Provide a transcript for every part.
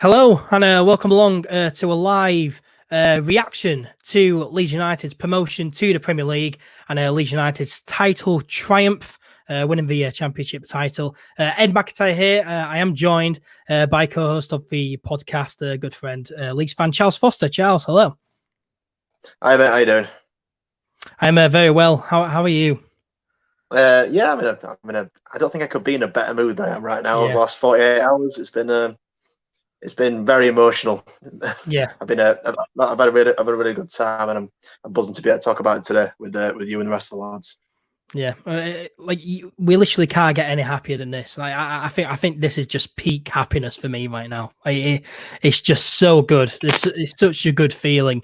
Hello, and welcome along to a live reaction to Leeds United's promotion to the Premier League and Leeds United's title triumph, winning the Championship title. NkGhTg here. I am joined by co-host of the podcast, good friend, Leeds fan Charles Foster. Charles, hello. Hi, mate. How you doing? I'm very well. How are you? Yeah, I don't think I could be in a better mood than I am right now. Yeah. Over the last 48 hours, it's been very emotional. Yeah. I've had a really good time, and I'm buzzing to be able to talk about it today with you and the rest of the lads. Yeah, we literally can't get any happier than this. I think this is just peak happiness for me right now. It's just so good. It's such a good feeling.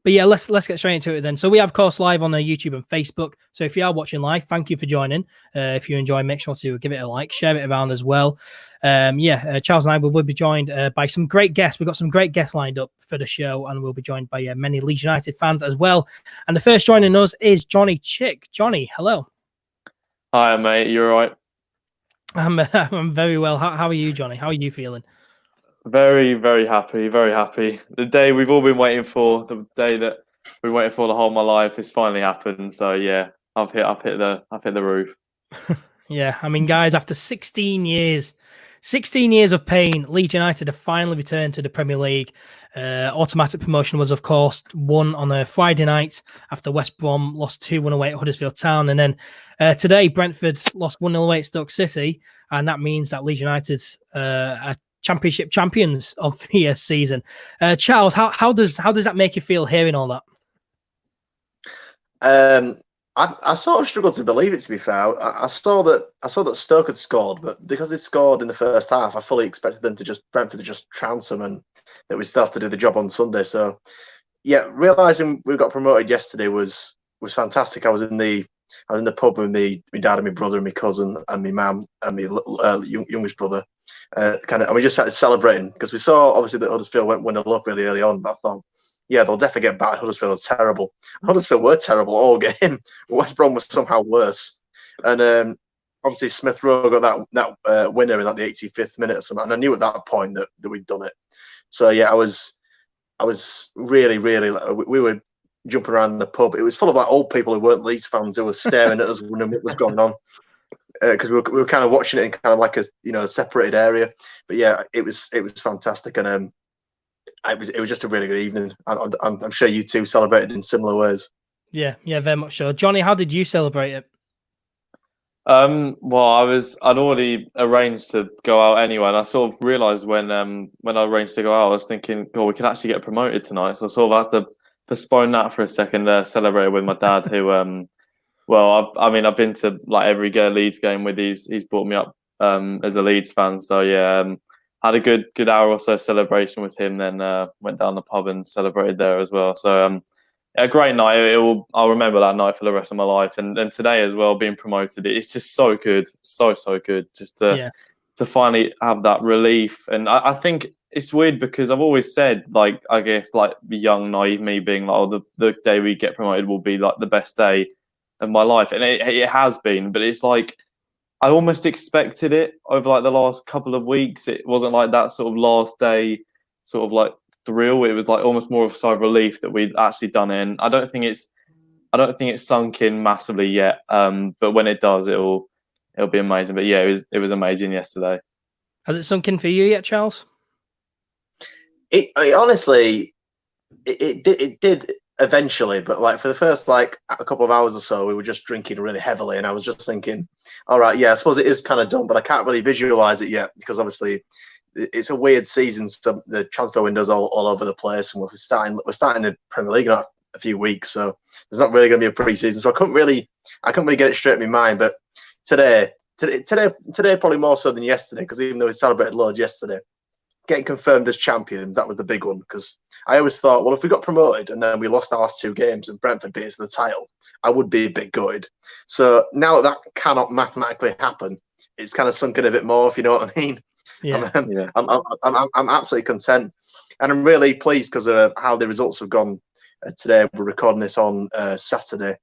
But yeah, let's get straight into it then. So we have, of course, live on YouTube and Facebook. So if you are watching live, thank you for joining. If you enjoy, make sure to give it a like, share it around as well. Charles and I will be joined by some great guests. We've got some great guests lined up for the show, and we'll be joined by many Leeds United fans as well. And the first joining us is Johnny Chick. Johnny, hello. Hi, mate. You all right? I'm very well. How are you, Johnny? How are you feeling? Very, very happy. Very happy. The day we've all been waiting for, the day that we've been waiting for the whole of my life, has finally happened. So yeah, I've hit the roof. Yeah, I mean, guys, after 16 years of pain, Leeds United have finally returned to the Premier League. Automatic promotion was, of course, won on a Friday night after West Brom lost 2-1 away at Huddersfield Town. And then today, Brentford lost 1-0 away at Stoke City. And that means that Leeds United are Championship champions of the season. Charles, how does that make you feel hearing all that? I sort of struggled to believe it, to be fair. I saw that Stoke had scored, but because they scored in the first half, I fully expected Brentford to just trounce them, and that we'd still have to do the job on Sunday. So yeah, realising we got promoted yesterday was fantastic. I was in the pub with my dad and my brother and my cousin and my mum and my youngest brother, and we just started celebrating because we saw obviously that Huddersfield went 1-0 up really early on, but I thought, yeah, they'll definitely get back. Huddersfield are terrible. Huddersfield were terrible all game. West Brom was somehow worse. And obviously Smith Rowe got that winner in like the 85th minute or something. And I knew at that point that we'd done it. So yeah, I was really, really, we were jumping around the pub. It was full of like old people who weren't Leeds fans who were staring at us wondering what was going on. Because we were kind of watching it in kind of like a separated area. But yeah, it was fantastic. And it was just a really good evening. I'm sure you two celebrated in similar ways. Yeah, very much so. Johnny, how did you celebrate it? Well, I'd already arranged to go out anyway, and I sort of realised when I arranged to go out, I was thinking, God, we can actually get promoted tonight. So I sort of had to postpone that for a second, celebrate with my dad, who I've been to like every Leeds game with he's brought me up as a Leeds fan. So yeah, had a good hour or so celebration with him, then went down the pub and celebrated there as well. So a great night. I'll remember that night for the rest of my life. And today as well, being promoted, it's just so good, so good, just to finally have that relief. And I think it's weird because I've always said, like, I guess like the young naive me being like, oh, the day we get promoted will be like the best day of my life, and it has been. But it's like, I almost expected it over like the last couple of weeks. It wasn't like that sort of last day sort of like thrill. It was like almost more of a sigh of relief that we'd actually done it. And I don't think it's sunk in massively yet. But when it does, it'll be amazing. But yeah, it was amazing yesterday. Has it sunk in for you yet, Charles? Honestly, it did eventually, but like for the first like a couple of hours or so, we were just drinking really heavily, and I was just thinking, all right, yeah, I suppose it is kind of done, but I can't really visualize it yet because obviously it's a weird season. So the transfer window's all over the place, and we're starting the Premier League in a few weeks, so there's not really going to be a pre-season. So I couldn't really get it straight in my mind. But today probably more so than yesterday, because even though we celebrated loads yesterday, getting confirmed as champions, that was the big one. Because I always thought, well, if we got promoted and then we lost our last two games and Brentford beat us the title, I would be a bit gutted. So now that cannot mathematically happen, it's kind of sunk in a bit more, if you know what I mean. Yeah. I'm absolutely content, and I'm really pleased because of how the results have gone today. We're recording this on Saturday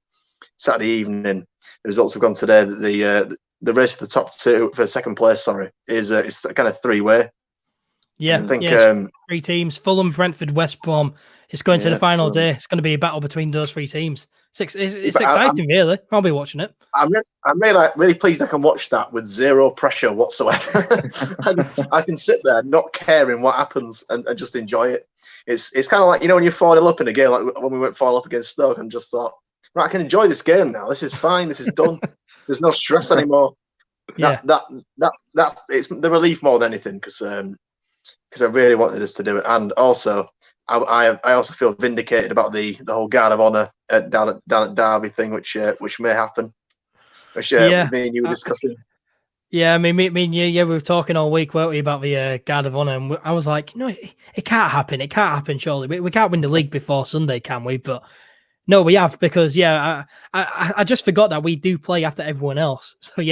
evening. The results have gone today. The race for the top two for second place, is kind of three-way. Yeah, I think it's 3 teams: Fulham, Brentford, West Brom. It's going to the final day. It's going to be a battle between those 3 teams. It's exciting, really. I'll be watching it. I'm really pleased I can watch that with zero pressure whatsoever. I can sit there not caring what happens and just enjoy it. It's kind of like, when you're 4-0 up in a game, like when we went 4-0 up against Stoke, and just thought, right, I can enjoy this game now. This is fine. This is done. There's no stress anymore. Yeah. That's it's the relief more than anything, because I really wanted us to do it, and also I also feel vindicated about the whole guard of honour down at Derby thing, which may happen. Which me and you were discussing. Yeah, I mean, me and you, we were talking all week, weren't we, about the guard of honour, and I was like, it can't happen. It can't happen, surely. We can't win the league before Sunday, can we? But no, we have, because I just forgot that we do play after everyone else. So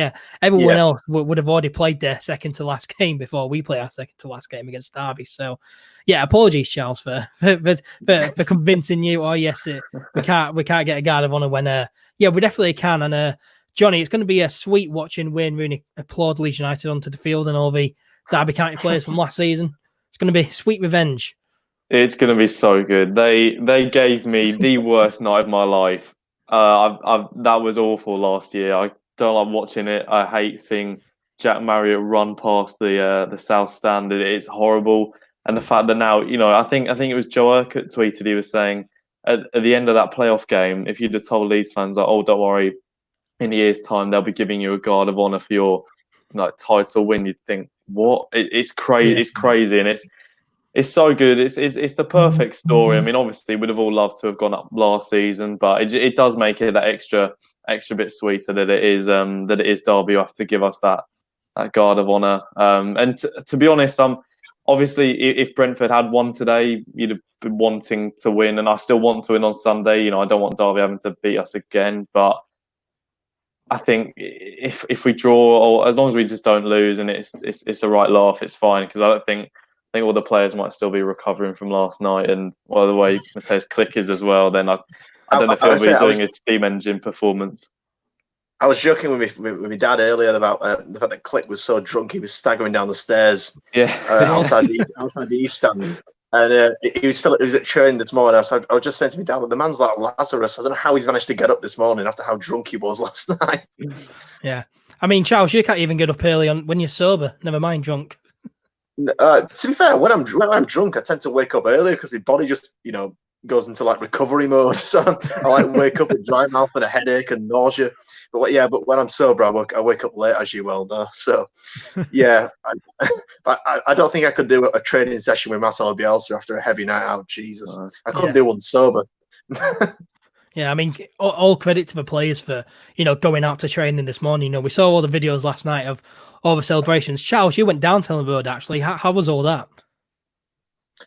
everyone else would have already played their second to last game before we play our second to last game against Derby. So apologies, Charles, for convincing you. Oh yes, we can't get a guard of honour when we definitely can. And Johnny, it's going to be a sweet watching Wayne Rooney applaud Leeds United onto the field and all the Derby County players from last season. It's going to be sweet revenge. It's going to be so good. They gave me the worst night of my life. That was awful last year. I don't like watching it. I hate seeing Jack Marriott run past the South Stand. It's horrible. And the fact that now, I think it was Joe Urquhart tweeted. He was saying at the end of that playoff game, if you'd have told Leeds fans, like, oh, don't worry, in a year's time they'll be giving you a guard of honour for your title win, you'd think, what? It's crazy. Yeah. It's crazy, and it's so good. It's the perfect story. I mean, obviously, we'd have all loved to have gone up last season, but it does make it that extra bit sweeter that it is Derby who have to give us that guard of honour. And to be honest, obviously, if Brentford had won today, you'd have been wanting to win, and I still want to win on Sunday. I don't want Derby having to beat us again, but I think if we draw, or as long as we just don't lose, and it's a right laugh, it's fine, because I think all the players might still be recovering from last night, and the way Mateus Click is as well. Then I don't know if he'll be doing a steam engine performance. I was joking with my dad earlier about the fact that Click was so drunk he was staggering down the stairs. Outside the East Stand. And he was at training this morning. So I was just saying to my dad, the man's like Lazarus. I don't know how he's managed to get up this morning after how drunk he was last night. Yeah. I mean, Charles, you can't even get up early when you're sober, never mind drunk. To be fair, when I'm drunk, I tend to wake up earlier because my body just, goes into recovery mode. So I wake up with dry mouth and a headache and nausea. But when I'm sober, I wake up late, as you well know. So I don't think I could do a training session with Marcelo Bielsa after a heavy night out. Jesus, I couldn't do one sober. Yeah, I mean, all credit to the players for going out to training this morning. We saw all the videos last night of all the celebrations. Charles, you went down to the road actually. How was all that?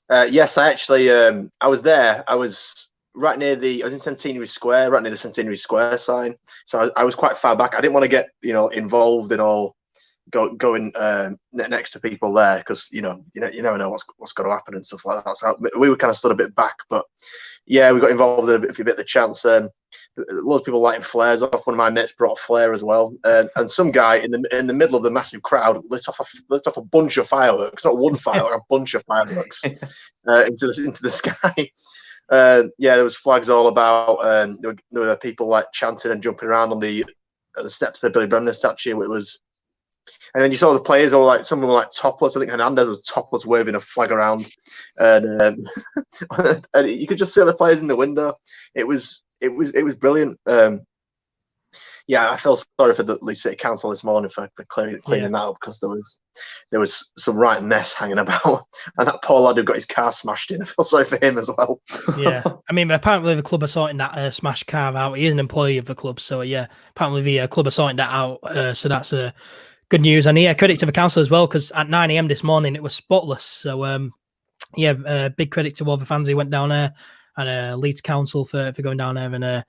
Yes, I actually I was there. I was right near I was in Centenary Square, right near the Centenary Square sign. So I was quite far back. I didn't want to get involved in all going next to people there, because you never know what's going to happen and stuff like that. So we were kind of stood a bit back, but yeah, we got involved in a bit of the chance. Loads of people lighting flares off. One of my mates brought a flare as well, and some guy in the middle of the massive crowd lit off a bunch of fireworks. Not one firework, a bunch of fireworks into the sky. There was flags all about. There were people chanting and jumping around on the steps of the Billy Bremner statue. It was. And then you saw the players all some of them were topless. I think Hernandez was topless, waving a flag around, and and you could just see the players in the window. It was brilliant. I felt sorry for the Leeds City Council this morning for cleaning that up, because there was some right mess hanging about, and that poor lad who got his car smashed in. I feel sorry for him as well. Yeah, I mean, apparently the club are sorting that smashed car out. He is an employee of the club, so apparently the club are sorting that out. So that's good news. And credit to the council as well, because at 9 a.m. this morning it was spotless. So big credit to all the fans who went down there, and Leeds Council for going down there and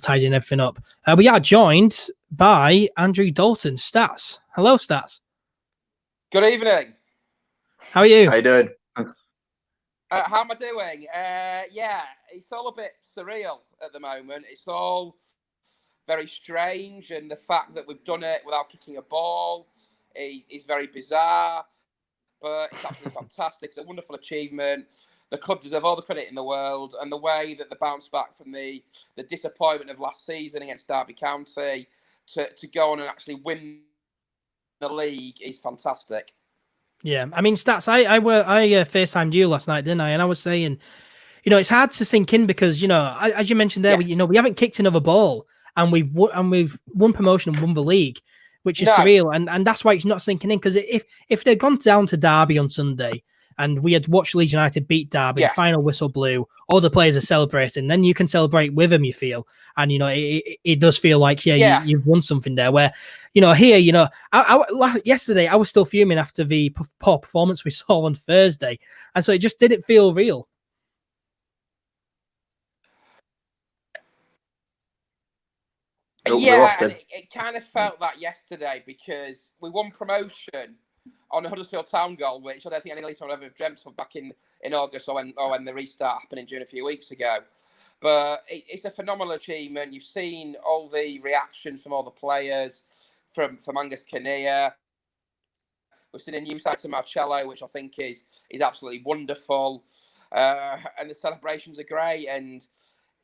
tidying everything up. We are joined by Andrew Dalton, Stats. Hello, Stats. Good evening. How are you? How you doing? How am I doing? It's all a bit surreal at the moment. It's all very strange, and the fact that we've done it without kicking a ball is very bizarre. but it's absolutely fantastic. It's a wonderful achievement. The club deserve all the credit in the world, and the way that they bounced back from the disappointment of last season against Derby County to go on and actually win the league is fantastic. Yeah, I mean, Stats, I FaceTimed you last night, didn't I? And I was saying, it's hard to sink in because, as you mentioned there, Yes. we haven't kicked another ball, and we've won promotion and won the league, which is No. surreal, and that's why it's not sinking in. Because if they'd gone down to Derby on Sunday and we had watched Leeds United beat Derby, Yeah. the final whistle blew, all the players are celebrating, then you can celebrate with them, you feel. And, it does feel like, you've won something there. Where, here, yesterday I was still fuming after the poor performance we saw on Thursday. And so it just didn't feel real. Yeah, and it kind of felt that yesterday because we won promotion on a Huddersfield Town goal, which I don't think any Leeds would ever have dreamt of back in August or when the restart happened in June a few weeks ago. But it's a phenomenal achievement. You've seen all the reactions from all the players, from NkGhTg. We've seen a new side to Marcelo, which I think is absolutely wonderful. And the celebrations are great. And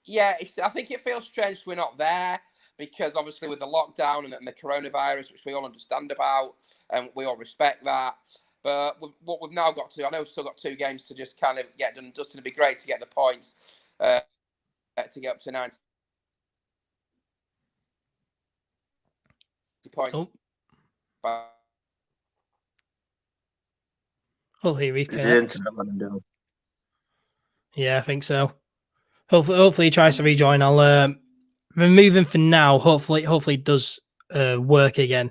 yeah, I think it feels strange we're not there because obviously with the lockdown and the coronavirus, which we all understand about, and we all respect that. But what we've now got to, I know we've still got 2 games to just kind of get done and dusted. It'd be great to get the points to get up to 90 points. Oh, here we go. Yeah, I think so. Hopefully he tries to rejoin. I'll remove him for now. Hopefully it does work again.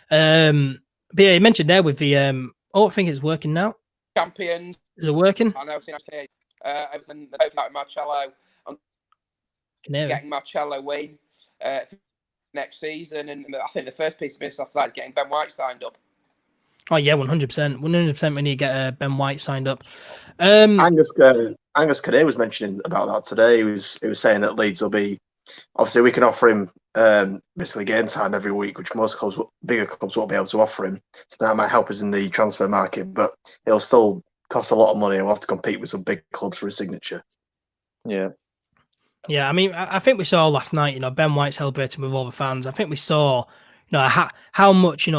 But yeah, you mentioned there with the I think it's working now. Champions. Is it working? I know. I was in the Marcelo. I'm getting Marcelo win for next season, and I think the first piece of business after that is getting Ben White signed up. Oh yeah, 100%. 100% we need to get Ben White signed up. NkGhTg was mentioning about that today. He was saying that Leeds will be, obviously we can offer him basically game time every week, which most clubs, bigger clubs, won't be able to offer him. So that might help us in the transfer market, but it'll still cost a lot of money and we'll have to compete with some big clubs for a signature. Yeah. Yeah, I mean, I think we saw last night, Ben White celebrating with all the fans. I think we saw, how much,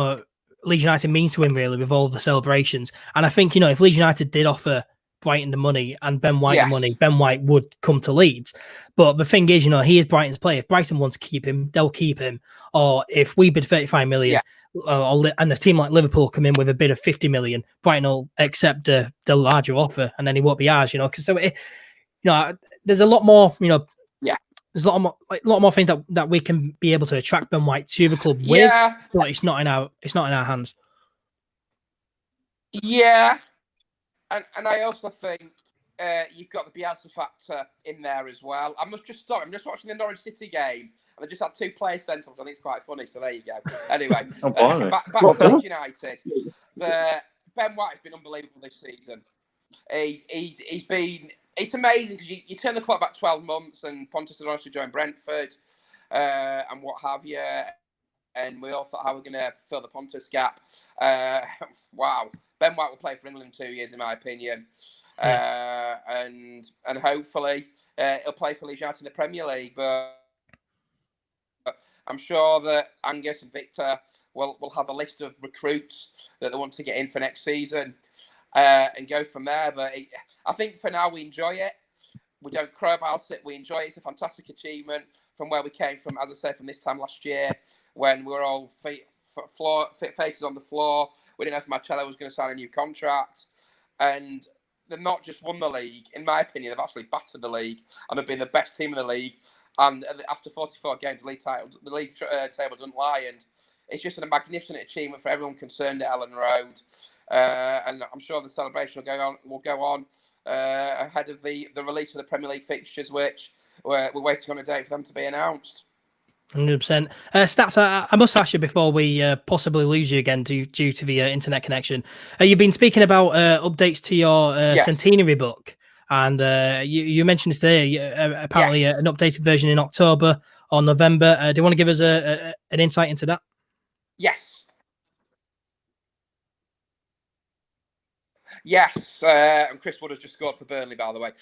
Leeds United means to him really with all the celebrations. And I think, if Leeds United did offer Brighton the money and Ben White the money, Ben White would come to Leeds. But the thing is, he is Brighton's player. If Brighton wants to keep him, they'll keep him. Or if we bid 35 million and a team like Liverpool come in with a bid of 50 million, Brighton will accept the larger offer and then he won't be ours, Because so, there's a lot more, there's a lot more things that we can be able to attract Ben White to the club with, but it's not in our hands. Yeah, and I also think you've got the Bielsa factor in there as well. I'm just watching the Norwich City game, and they just had 2 players sent off. I think it's quite funny. So there you go. Anyway, back to Leeds United. Ben White has been unbelievable this season. He's been. It's amazing because you turn the clock back 12 months and Pontus had also joined Brentford and what have you. And we all thought how we're going to fill the Pontus gap. Wow. Ben White will play for England in 2 years, in my opinion. And hopefully he'll play for Leeds United in the Premier League. But I'm sure that Angus and Victor will have a list of recruits that they want to get in for next season. And go from there. But I think for now we enjoy it. We don't crow about it. We enjoy it. It's a fantastic achievement from where we came from, as I said, from this time last year when we were all faces on the floor. We didn't know if Marcelo was going to sign a new contract. And they've not just won the league. In my opinion, they've actually battered the league and they've been the best team in the league. And after 44 games, the league table doesn't lie. And it's just a magnificent achievement for everyone concerned at Ellen Road. And I'm sure the celebration will go on ahead of the release of the Premier League fixtures, which we're waiting on a date for them to be announced. 100%. Stats, I must ask you before we possibly lose you again due to the internet connection. You've been speaking about updates to your centenary book, and you mentioned today apparently an updated version in October or November. Do you want to give us an insight into that? Yes. Yes, and Chris Wood has just scored for Burnley, by the way.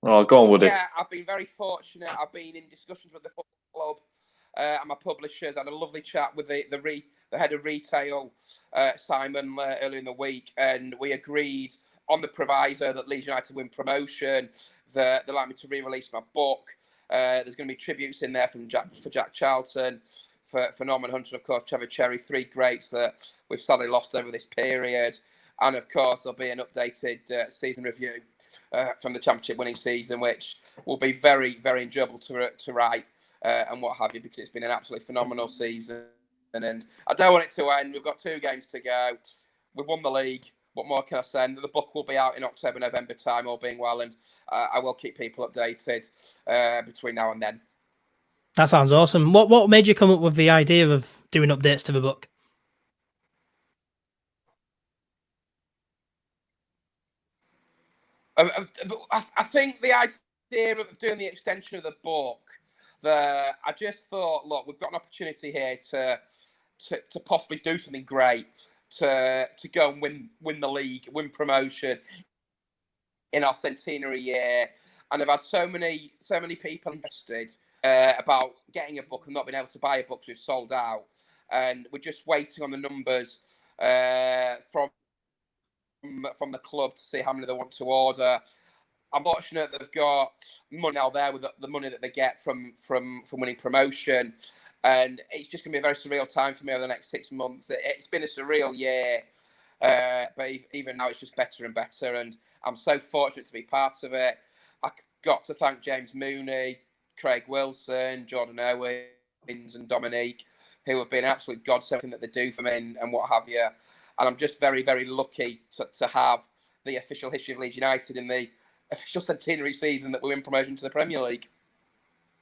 Oh, go on, Woody. Yeah, I've been very fortunate. I've been in discussions with the football club and my publishers. I had a lovely chat with the head of retail, Simon, earlier in the week, and we agreed on the proviso that Leeds United win promotion, that they'd like me to re-release my book. There's going to be tributes in there for Jack Charlton, for Norman Hunter, and of course Trevor Cherry, 3 greats that we've sadly lost over this period. And of course, there'll be an updated season review from the Championship winning season, which will be very, very enjoyable to write and what have you, because it's been an absolutely phenomenal season. And I don't want it to end. We've got 2 games to go. We've won the league. What more can I say? The book will be out in October, November time, all being well, and I will keep people updated between now and then. That sounds awesome. What made you come up with the idea of doing updates to the book? I think the idea of doing the extension of the book, I just thought, look, we've got an opportunity here to possibly do something great, to go and win the league, win promotion in our centenary year. And I've had so many people interested about getting a book and not being able to buy a book, so we've sold out. And we're just waiting on the numbers from the club to see how many they want to order. I'm fortunate that they've got money out there with the money that they get from winning promotion, and it's just going to be a very surreal time for me over the next 6 months. It's been a surreal year, but even now it's just better and better, and I'm so fortunate to be part of it. I got to thank James Mooney, Craig Wilson, Jordan Owens, and Dominique, who have been absolute godsend that they do for me and what have you. And I'm just very, very lucky to have the official history of Leeds United in the official centenary season that we win promotion to the Premier League.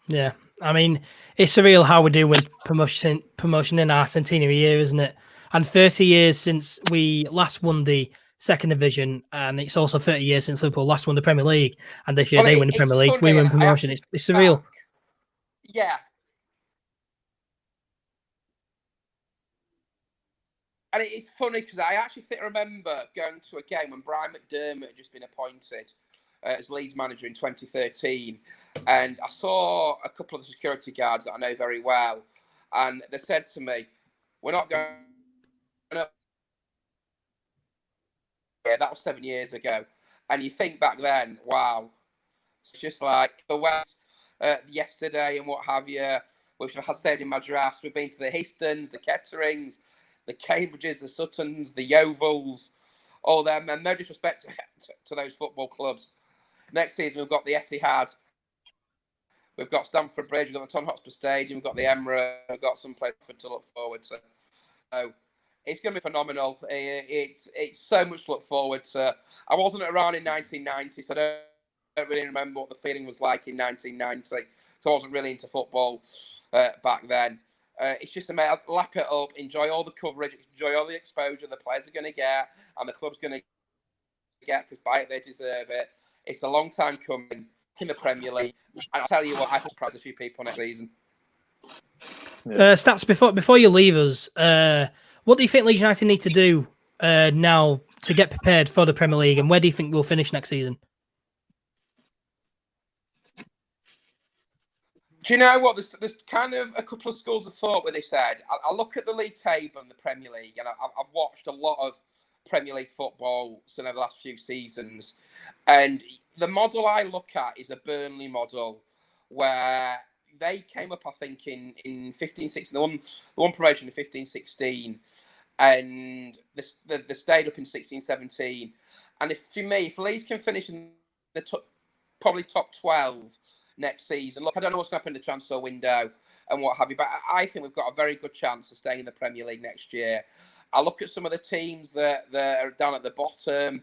Yeah, I mean, it's surreal how we do win promotion in our centenary year, isn't it? And 30 years since we last won the second division, and it's also 30 years since Liverpool last won the Premier League. And this year they win the Premier League, we win promotion. It's surreal. Yeah. And it's funny because I actually remember going to a game when Brian McDermott had just been appointed as Leeds manager in 2013. And I saw a couple of the security guards that I know very well. And they said to me, we're not going up. Yeah, that was 7 years ago. And you think back then, wow, it's just like the West yesterday and what have you. We've had stayed in Madras. We've been to the Histons, the Ketterings, the Cambridges, the Suttons, the Yeovils, all them. And no disrespect to those football clubs. Next season, we've got the Etihad. We've got Stamford Bridge. We've got the Tottenham Hotspur Stadium. We've got the Emirates. We've got some place to look forward to. So it's going to be phenomenal. It's so much to look forward to. I wasn't around in 1990, so I don't really remember what the feeling was like in 1990. So I wasn't really into football back then. It's just a matter of lap it up, enjoy all the coverage, enjoy all the exposure the players are going to get and the club's going to get, because by it they deserve it. It's a long time coming in the Premier League, and I'll tell you what, I can surprise a few people next season. Stats, before you leave us, what do you think Leeds United need to do now to get prepared for the Premier League, and where do you think we'll finish next season? Do you know what? There's kind of a couple of schools of thought with this, Ed. I look at the league table and the Premier League, and I've watched a lot of Premier League football over the last few seasons. And the model I look at is a Burnley model, where they came up, I think, in 15-16. They won promotion in 15-16, and they stayed up in 16-17. And if Leeds can finish in the probably top 12 next season. Look, I don't know what's going to happen in the transfer window and what have you, but I think we've got a very good chance of staying in the Premier League next year. I look at some of the teams that are down at the bottom.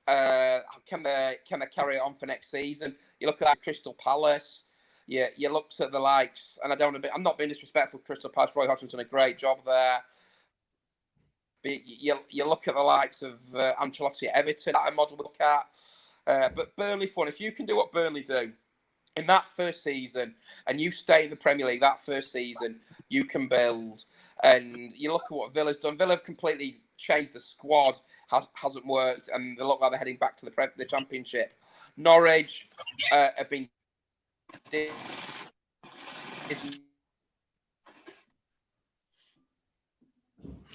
Can they carry it on for next season? You look at Crystal Palace. You look at the likes, and I'm not being disrespectful to Crystal Palace. Roy Hodgson's done a great job there. But you look at the likes of Ancelotti at Everton, that a model to look at. But Burnley, if you can do what Burnley do in that first season, and you stay in the Premier League that first season, you can build. And you look at what Villa's done. Villa have completely changed the squad hasn't worked, and they look like they're heading back to the Championship. Norwich have been.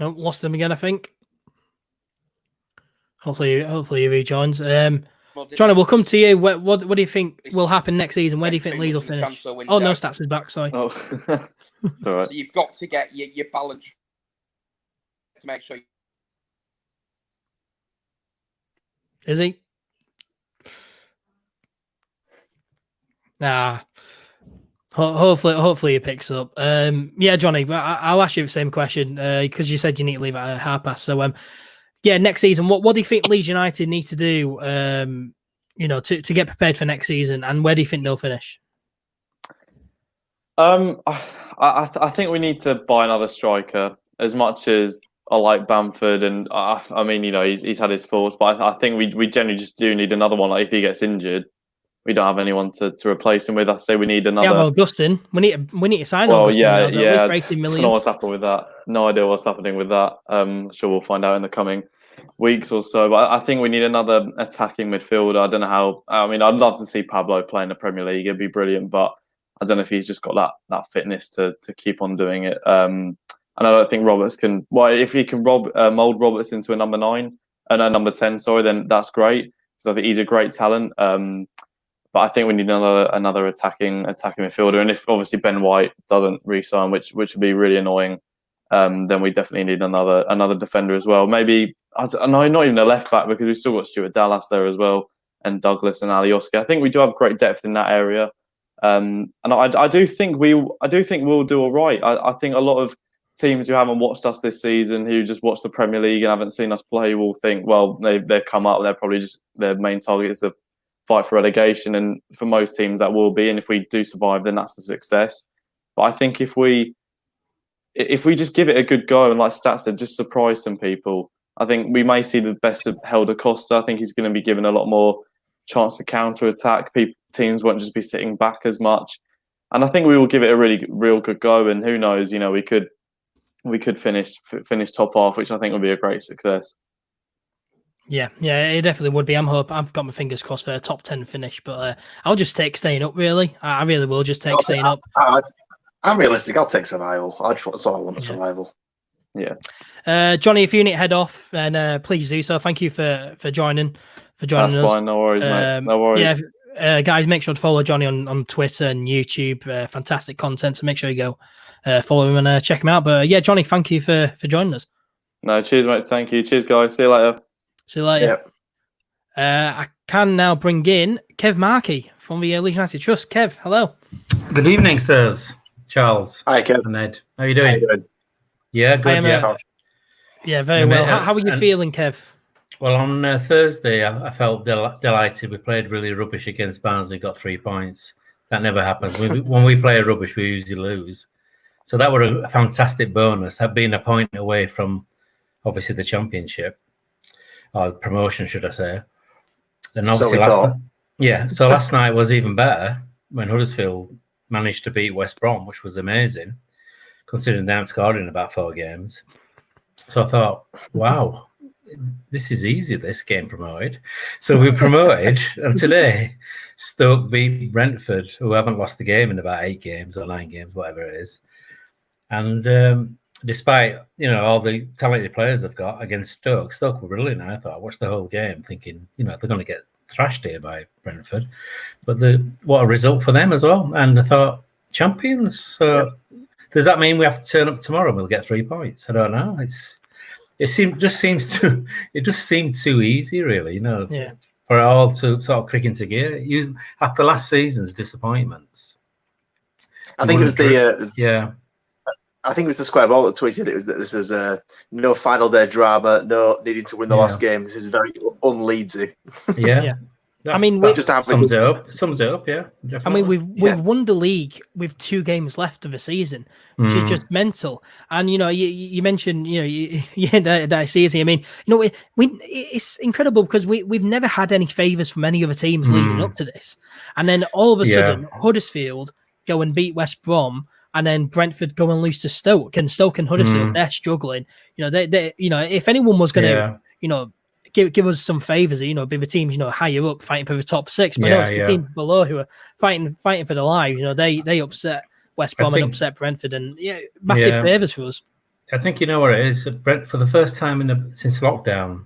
Oh, lost them again, I think. Hopefully he rejoins. Johnny, we'll come to you. What do you think will happen next season? Where do you think Leeds will finish? Oh, no, Stats is back. Sorry. Oh, it's all right. So you've got to get your balance to make sure. Is he? Nah. Hopefully he picks up. Yeah, Johnny, I'll ask you the same question because you said you need to leave at 1:30. So, yeah, next season, what do you think Leeds United need to do? To get prepared for next season, and where do you think they'll finish? I think we need to buy another striker. As much as I like Bamford, and I mean, he's had his faults, but I think we generally just do need another one. Like if he gets injured, we don't have anyone to replace him with. I say we need another. Yeah, well, Augustin, we need to sign. Well, Augustin yeah. For 18 million. I don't know what's happened with that. No idea what's happening with that. I'm sure we'll find out in the coming weeks or so. But I think we need another attacking midfielder. I don't know how. I mean, I'd love to see Pablo play in the Premier League. It'd be brilliant, but I don't know if he's just got that fitness to keep on doing it. And I don't think Roberts can. Well, if he can mold Roberts into a number 9 and a number 10, then that's great. Because I think he's a great talent. But I think we need another attacking midfielder. And if obviously Ben White doesn't re-sign, which would be really annoying, then we definitely need another defender as well. Maybe not even a left back because we've still got Stuart Dallas there as well, and Douglas and Alioski. I think we do have great depth in that area. And I do think we'll do all right. I think a lot of teams who haven't watched us this season, who just watch the Premier League and haven't seen us play, will think, well, they've come up. They're probably just their main target is to fight for relegation, and for most teams that will be. And if we do survive, then that's a success. But I think if we just give it a good go and, like Stats said, just surprise some people, I think we may see the best of Helder Costa. I think he's going to be given a lot more chance to counter attack. Teams won't just be sitting back as much, and I think we will give it a real good go. And who knows, we could finish top half, which I think would be a great success. Yeah, it definitely would be. I've got my fingers crossed for a top 10 finish, but I'll just take staying up. Really, I really will just take staying up. I'm realistic. I'll take survival. That's all I want. Survival. Yeah. Johnny, if you need to head off, then please do so. Thank you for joining us. That's fine. No worries, mate. No worries. Yeah, guys, make sure to follow Johnny on Twitter and YouTube. Fantastic content, so make sure you go follow him and check him out. But yeah, Johnny, thank you for joining us. No, cheers, mate. Thank you. Cheers, guys. See you later. See you later. Yep. I can now bring in Kev Markey from the Leeds United Trust. Kev, hello. Good evening, sirs. Charles. Hi, Kev. And Ed. How are you doing? Good. Yeah, good. Yeah, very well. How are you feeling, Kev? Well, on Thursday, I felt delighted. We played really rubbish against Barnsley, got 3 points. That never happens. When we play rubbish, we usually lose. So that was a fantastic bonus. That being a point away from, obviously, the Championship. Or promotion, should I say. And obviously so last night was even better when Huddersfield managed to beat West Brom, which was amazing, considering they haven't scored in about 4 games. So I thought, wow, this is easy, this game promoted. So we promoted, and today Stoke beat Brentford, who haven't lost the game in about 8 games or 9 games, whatever it is. And despite, all the talented players they've got against Stoke were brilliant. I thought I watched the whole game thinking, they're going to get thrashed here by Brentford. But what a result for them as well. And I thought, champions. So does that mean we have to turn up tomorrow and we'll get 3 points? I don't know. It just seemed too easy, really, for it all to sort of click into gear. After last season's disappointments. I think it was I think it was the Square Ball that tweeted it was that this is no final day drama, no needing to win the last game. This is very un-Leedsy. Yeah. I mean, sums it up. Yeah. Definitely. I mean, we've won the league with 2 games left of the season, which is just mental. And you mentioned that season. I mean, it's incredible because we've never had any favours from any other teams leading up to this, and then all of a sudden Huddersfield go and beat West Brom. and then Brentford go and lose to Stoke, and Stoke and Huddersfield, they're struggling. They if anyone was going to, give us some favours, be the teams, higher up fighting for the top 6. But no, it's the teams below who are fighting for their lives. They upset West Brom and upset Brentford, and massive favours for us. I think you know what it is. Brent, for the first time since lockdown,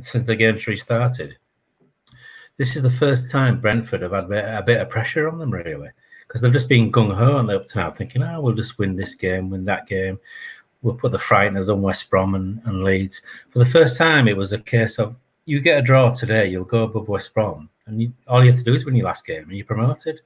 since the game's restarted, this is the first time Brentford have had a bit of pressure on them, really, because they've just been gung-ho on the up to now, thinking, we'll just win this game, win that game. We'll put the frighteners on West Brom and Leeds. For the first time, it was a case of, you get a draw today, you'll go above West Brom, and all you have to do is win your last game, and you're promoted.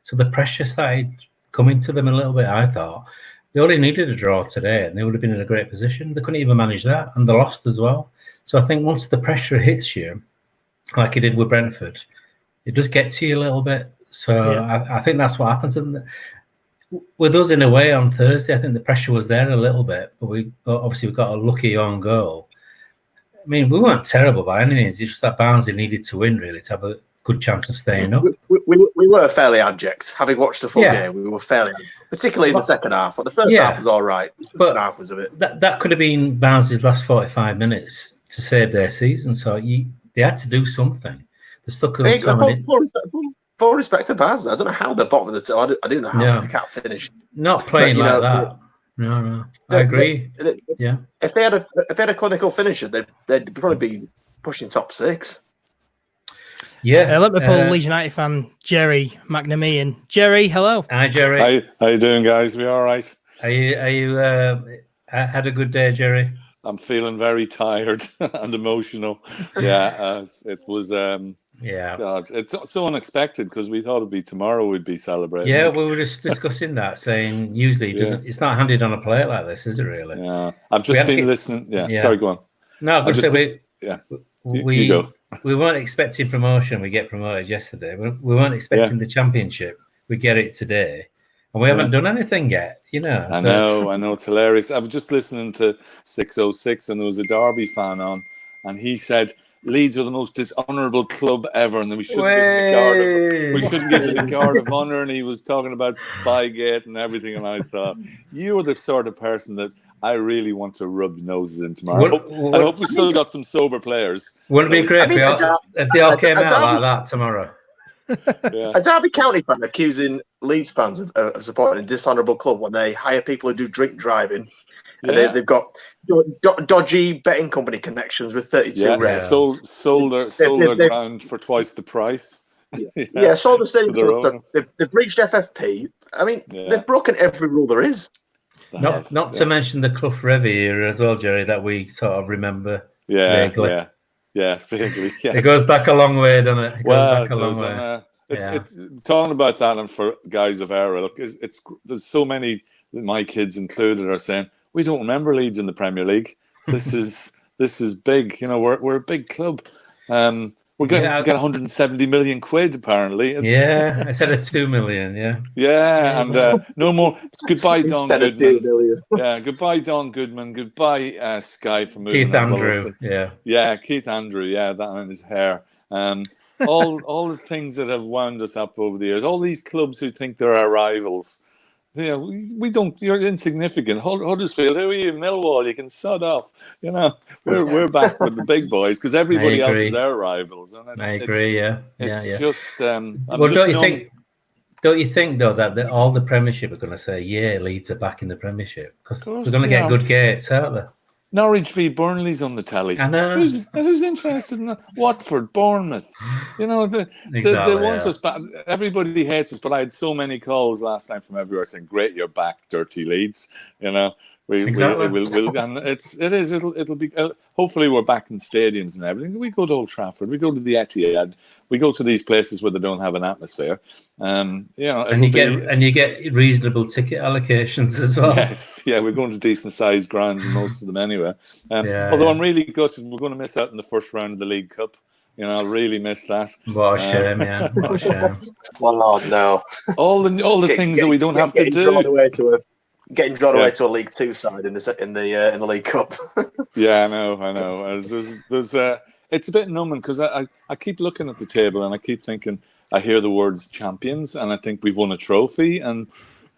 So the pressure started coming to them a little bit, I thought. They only needed a draw today, and they would have been in a great position. They couldn't even manage that, and they lost as well. So I think once the pressure hits you, like it did with Brentford, it does get to you a little bit. So I think that's what happens. With us in a way on Thursday, I think the pressure was there a little bit, but we got a lucky own goal. I mean, we weren't terrible by any means. It's just that Barnsley needed to win, really, to have a good chance of staying up. We were fairly abject. Having watched the full game, we were fairly, particularly in the second half. But the first half was all right. The second half was a bit. That could have been Barnsley's last 45 minutes to save their season. So they had to do something. They stuck on something. Full respect to Barnsley. I don't know how they're bottom of the table. I do know how they can't finish. Not playing like that. No. I agree. If they had a clinical finisher, they'd probably be pushing top 6. Yeah. Liverpool Leeds United fan Jerry McNamee. Jerry, hello. Hi, Jerry. How you doing, guys? We all right? Are you had a good day, Jerry? I'm feeling very tired and emotional. Yeah, it was. God, it's so unexpected because we thought it'd be tomorrow we'd be celebrating. Yeah, we were just discussing that, saying usually it's not handed on a plate like this, is it really? Yeah, I've just been listening. Yeah, sorry, go on. No, you go. We weren't expecting promotion. We get promoted yesterday. We weren't expecting the championship. We get it today, and we haven't done anything yet. I know. It's hilarious. I was just listening to 606, and there was a Derby fan on, and he said Leeds are the most dishonourable club ever, and we shouldn't give it a guard of honour. And he was talking about Spygate and everything, and I thought, you are the sort of person that I really want to rub noses in tomorrow. I hope we still got some sober players. Wouldn't it be great if they all came out like that tomorrow? A Derby County fan accusing Leeds fans of supporting a dishonourable club when they hire people who do drink driving. And they've got dodgy betting company connections with 32 Red. Sold their ground for twice the price. Sold the stadium. They've breached FFP. I mean, they've broken every rule there is. Not to mention the Clough Revy era as well, Jerry, that we sort of remember. Vaguely. Vaguely. Yes. It goes back a long way, doesn't it? It's talking about that, and for guys of era, look, there's so many, my kids included, are saying we don't remember Leeds in the Premier League. This is big. We're a big club. We're going to get 170 million quid, apparently. I said a 2 million, and no more. Goodbye, Don Goodman. Goodbye, Don Goodman. Goodbye, Sky for moving. Keith Andrew, Keith Andrew, that on his hair. All the things that have wound us up over the years. All these clubs who think they're our rivals. We don't. You're insignificant. Huddersfield, who are you? Millwall, you can sod off. We're back with the big boys because everybody else is our rivals. And I agree. It's just. Don't you think though that all the Premiership are going to say, Leeds are back in the Premiership because they're going to get good gates, aren't they? Norwich v Burnley's on the telly. I know. Who's interested in that? Watford, Bournemouth. They want us back. Everybody hates us, but I had so many calls last night from everywhere saying, "Great, you're back, dirty Leeds." We'll and it'll be. Hopefully, we're back in stadiums and everything. We go to Old Trafford. We go to the Etihad. We go to these places where they don't have an atmosphere. And you get reasonable ticket allocations as well. Yes, we're going to decent sized grounds in most of them anyway. Although I'm really gutted, we're going to miss out in the first round of the League Cup. I'll really miss that. What a shame, What a shame. Well, Lord, no. All the things that we don't have to do. Getting drawn away to a League Two side in the League Cup. I know. There's it's a bit numbing because I keep looking at the table and I keep thinking, I hear the words champions and I think we've won a trophy, and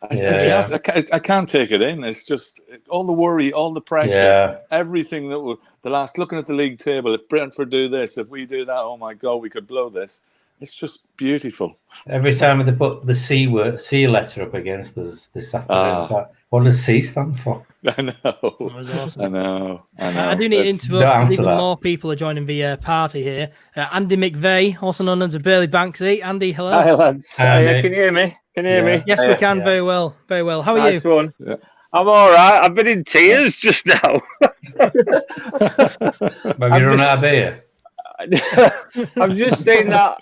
I can't take it in. It's just all the worry, all the pressure, everything that will looking at the league table. If Brentford do this, if we do that, oh my God, we could blow this. It's just beautiful. Every time they put the C letter up against us this afternoon, what does C stand for? I know. That was awesome. I know. I do need to interrupt because even more people are joining the party here. Andy McVeigh, also known as Burley Banksy. Andy, hello. Hi, lads. Hi, Can you hear me? Can you hear me? Yes, we can. Very well. Very well. How are you? One. Yeah. I'm all right. I've been in tears just now. Have you run out of beer? I've just seen that.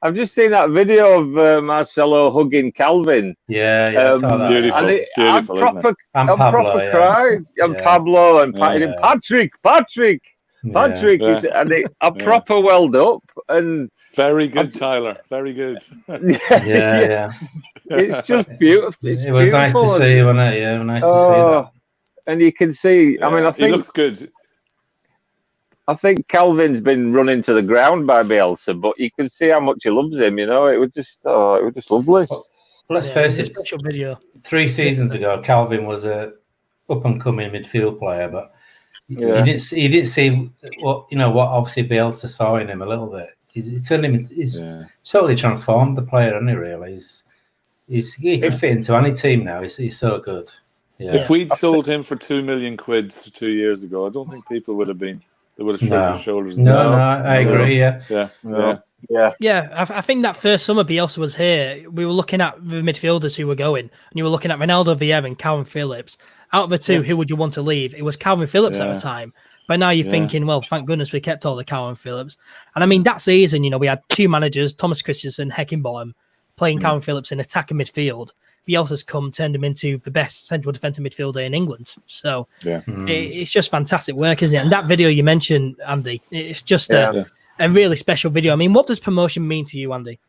I've just seen that video of Marcelo hugging Calvin. Yeah, I saw that. Beautiful. It's beautiful, isn't it? And I'm Pablo, proper crying. And Pablo and Patrick. I'm proper welled up and very good, Tyler. Very good. Yeah. It's just beautiful. It was nice to see, wasn't it? Yeah, nice to see that. And you can see. I mean, I think he looks good. I think Calvin's been run into the ground by Bielsa, but you can see how much he loves him. You know, it was just lovely. Well, let's face it. Special video. 3 seasons ago, Calvin was a up and coming midfield player, but he didn't see what obviously Bielsa saw in him a little bit. He's totally transformed the player, hasn't he? Really, he could fit into any team now. He's so good. Yeah. If we'd sold him for £2 million 2 years ago, I don't think people would have been. They would have shrugged their shoulders. No, I agree. Yeah. I think that first summer Bielsa was here, we were looking at the midfielders who were going, and you were looking at Ronaldo, Vieira, and Calvin Phillips. Out of the two, who would you want to leave? It was Calvin Phillips at the time. But now you're thinking, well, thank goodness we kept all the Calvin Phillips. And I mean, that season, we had 2 managers, Thomas Christensen, Heckenbottom, playing Calvin Phillips in attacking midfield. Bielsa's turned him into the best central defensive midfielder in England. So it's just fantastic work, isn't it? And that video you mentioned, Andy, it's just a really special video. I mean, what does promotion mean to you, Andy?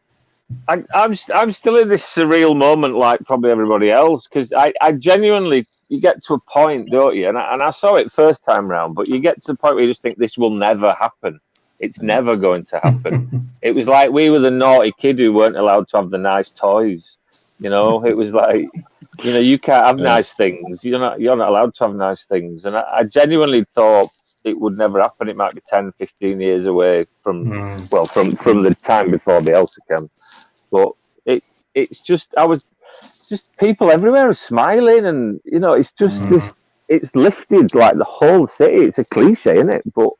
I'm still in this surreal moment, like probably everybody else, because I genuinely, you get to a point, don't you? And I saw it first time round, but you get to the point where you just think this will never happen. It's never going to happen. It was like we were the naughty kid who weren't allowed to have the nice toys. It was like, you can't have nice things. You're not allowed to have nice things. And I genuinely thought it would never happen. It might be 10, 15 years away from the time before Bielsa came. But it's just, people everywhere are smiling, and it's just it's lifted like the whole city. It's a cliche, isn't it? But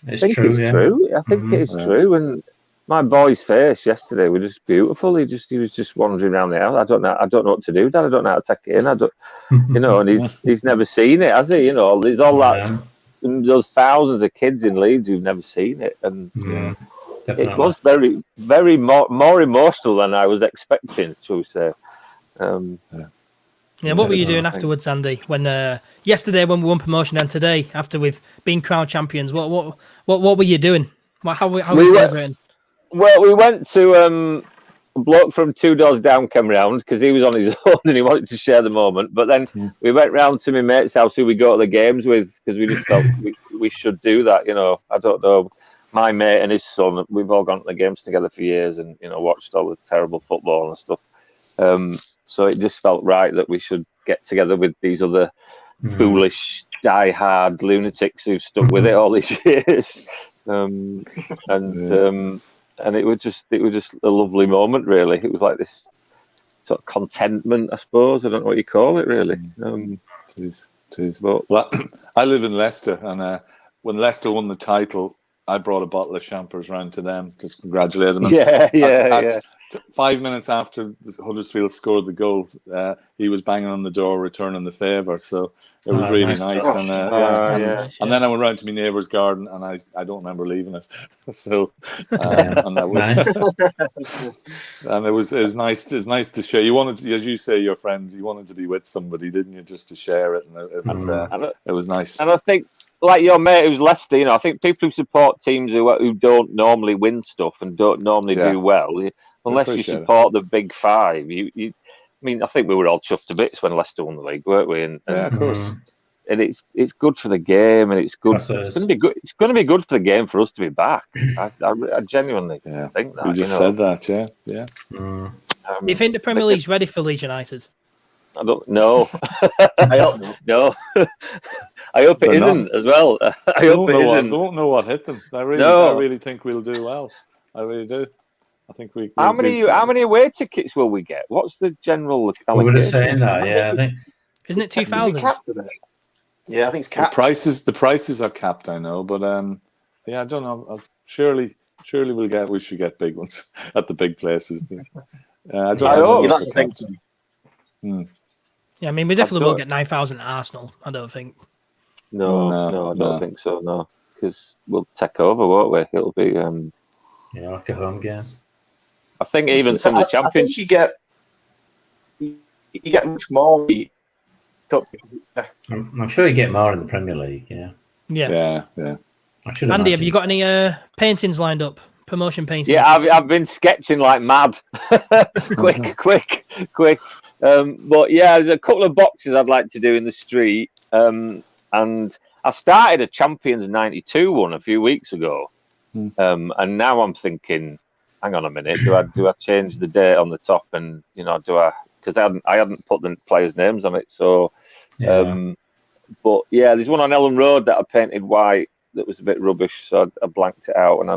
I think it's true. I think it is true. And my boy's face yesterday was just beautiful. He was just wandering around the house. I don't know what to do, Dad. I don't know how to take it in. I don't, and he's never seen it, has he? There's all that. There's thousands of kids in Leeds who've never seen it, and it was very, very more emotional than I was expecting. Shall we say? What were you doing afterwards, Andy? When yesterday when we won promotion, and today after we've been crowned champions, what were you doing? How were you celebrating? Well, we went to a bloke from 2 doors down came round because he was on his own and he wanted to share the moment. But then we went round to my mate's house who we go to the games with because we just felt we should do that. I don't know. My mate and his son, we've all gone to the games together for years and watched all the terrible football and stuff. So it just felt right that we should get together with these other foolish, die-hard lunatics who've stuck with it all these years. And it was just a lovely moment, really. It was like this sort of contentment, I suppose. I don't know what you call it, really. It is. Well, I live in Leicester, and when Leicester won the title, I brought a bottle of champers round to them to congratulate them. Yeah. 5 minutes after Huddersfield scored the goal, he was banging on the door, returning the favour. So it was really nice. And then I went round to my neighbour's garden, and I don't remember leaving it. So and that was and it was nice. It's nice to share. You wanted, as you say, your friends. You wanted to be with somebody, didn't you? Just to share it, and it was nice. And I think, like your mate who's Leicester, I think people who support teams who don't normally win stuff and don't normally do well, unless you support the big five, I think we were all chuffed to bits when Leicester won the league, weren't we? And of course. And it's good for the game, and it's good. It's going to be good. It's going to be good for the game for us to be back. I genuinely think that. You just said that, yeah. Do you think the Premier League's ready for Leeds United? I don't know. I hope not. No. I hope it They're not. isn't as well. I hope it isn't. Don't know what hit them. I really think we'll do well. I really do. I think we. How many away tickets will we get? What's the general allocation? We were just saying that, yeah. I think Isn't it 2,000? Yeah, I think it's capped. The prices are capped. I know, but yeah, I don't know. Surely we should get big ones at the big places. I don't You'd like to think so. Yeah, I mean, we definitely will get 9,000 at Arsenal. I don't think. No, I don't think so. No, because we'll take over, won't we? It'll be like a home game. I think even some of the champions. I think you get much more. I'm sure you get more in the Premier League. Yeah. Andy, have you got any paintings lined up? Promotion paintings? Yeah, I've been sketching like mad. quick. But yeah, there's a couple of boxes I'd like to do in the street. And I started a Champions 92 one a few weeks ago. And now I'm thinking, hang on a minute, do I change the date on the top? And do I? Because I hadn't put the players' names on it. So, but yeah, there's one on Ellen Road that I painted white that was a bit rubbish, so I blanked it out, and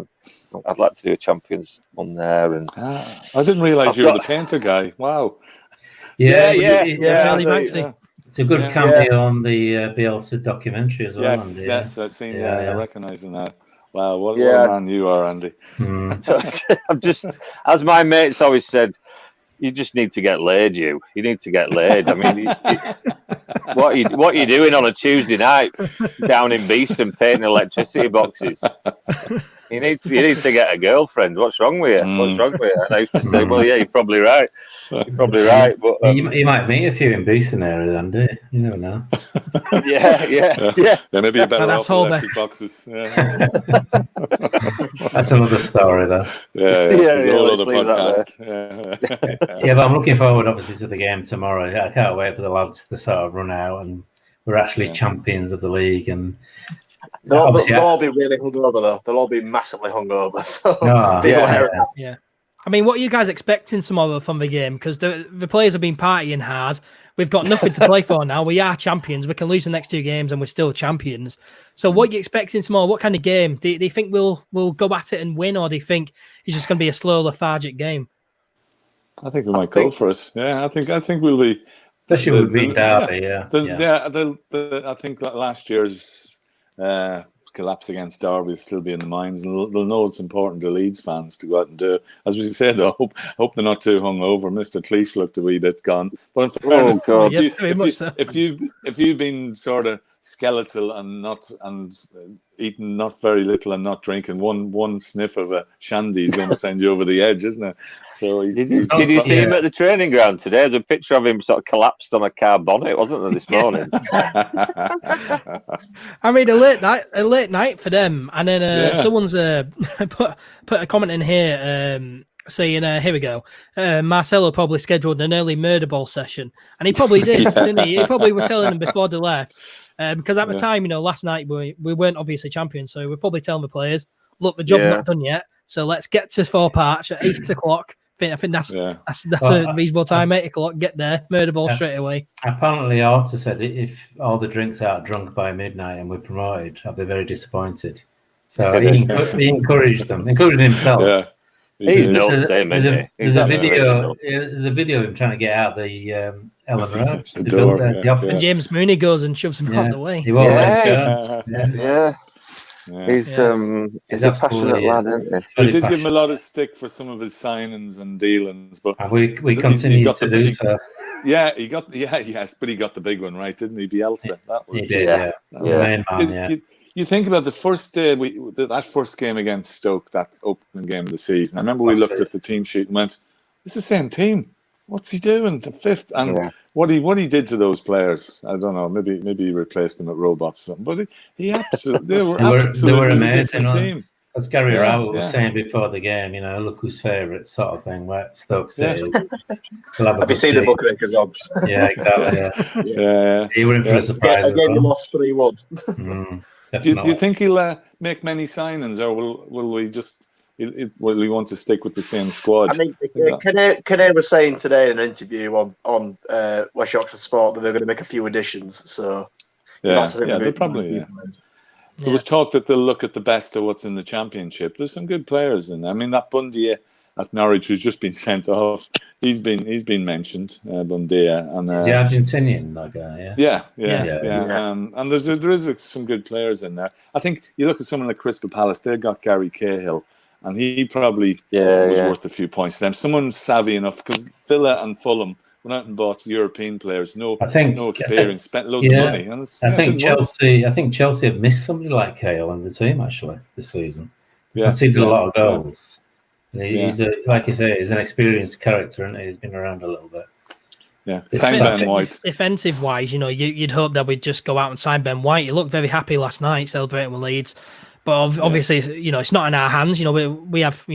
I'd like to do a Champions one there. And I didn't realise you were the painter guy. Wow. Yeah. It's a good cameo on the Bielsa documentary as well. Yes, I've seen that. I recognise that. Wow, what a man you are, Andy. I'm just, as my mates always said, you just need to get laid. You need to get laid. I mean, what are you doing on a Tuesday night down in Beeston painting electricity boxes? You need to get a girlfriend. What's wrong with you? What's wrong with you? And I used to say, well, yeah, you're probably right. You're probably right. But you might meet a few in Beeston area, Andy. You never know. Yeah. Maybe you're better off electric boxes. Yeah. That's another story, though. It's a whole other podcast. But I'm looking forward, obviously, to the game tomorrow. I can't wait for the lads to sort of run out, and we're actually champions of the league. And they'll all be really hungover, though. They'll all be massively hungover. So yeah. I mean, what are you guys expecting tomorrow from the game? Because the players have been partying hard. We've got nothing to play for now. We are champions. We can lose the next two games and we're still champions. So what are you expecting tomorrow? What kind of game? Do you think we'll go at it and win, or do you think it's just going to be a slow, lethargic game? I think we might go for it. Yeah, I think we'll be. Especially with being Derby, I think that last year's collapse against Derby will still be in the minds, and they'll know it's important to Leeds fans to go out and do it. As we said, I hope they're not too hungover. Mr. Cleese looked a wee bit gone. But in fairness, if you've been sort of skeletal and eating not very little and not drinking, one sniff of a shandy is going to send you over the edge, isn't it? So did you see him at the training ground today? There's a picture of him sort of collapsed on a car bonnet, wasn't there, this morning? I mean, a late night for them, and then someone's put a comment in here saying, here we go, Marcelo probably scheduled an early murder ball session, and he probably did, didn't he? He probably was telling them before they left, because at the time, last night we weren't obviously champions, so we're probably telling the players, look, the job's not done yet, so let's get to 4 parts at 8 o'clock. I think that's a reasonable time. 8 o'clock, get there, murder ball straight away. Apparently, Arthur said if all the drinks are drunk by midnight and we're promoted, I'll be very disappointed. So he encouraged them, including himself. Yeah, he's no same, isn't he? There's a video of him trying to get out the Ellen Road, the office. And James Mooney goes and shoves him out of the way. He won't let go. Yeah. He's a passionate lad, isn't he? We did give him a lot of stick for some of his signings and dealings, but we continue to do so. Yeah, yes, but he got the big one right, didn't he? Bielsa, that was. He did, main man, You think about the first day that first game against Stoke, that opening game of the season. I remember we looked at the team sheet and went, "It's the same team. What's he doing? The fifth and what he did to those players, I don't know. Maybe he replaced them with robots or something. But he absolutely they were amazing. A different team. As Gary Rowell was saying before the game, look who's favourite sort of thing. Where Stoke City. Have you seen the bookmakers odds? Yeah, exactly. Yeah. He were in for a surprise. Again, you lost 3-1. Do you think he'll make many signings, or will we just will he want to stick with the same squad? I mean, Kane was saying today in an interview on West Yorkshire Sport that they're going to make a few additions. So they'll probably. There was talk that they'll look at the best of what's in the Championship. There's some good players in there. I mean, that Bundia at Norwich, who's just been sent off, he's been mentioned. Bundia, and is he Argentinian, that guy? Yeah. And there is some good players in there. I think you look at someone like Crystal Palace. They got Gary Cahill, and he probably was worth a few points to them. Someone savvy enough, because Villa and Fulham went out and bought European players. No experience, spent loads of money. And I think Chelsea have missed somebody like Cahill in the team actually this season. Conceded a lot of goals. He's like you say, he's an experienced character, and he's been around a little bit. Yeah, sign Ben White. Defensive wise, you'd hope that we'd just go out and sign Ben White. He looked very happy last night celebrating with Leeds. But obviously, it's not in our hands. We have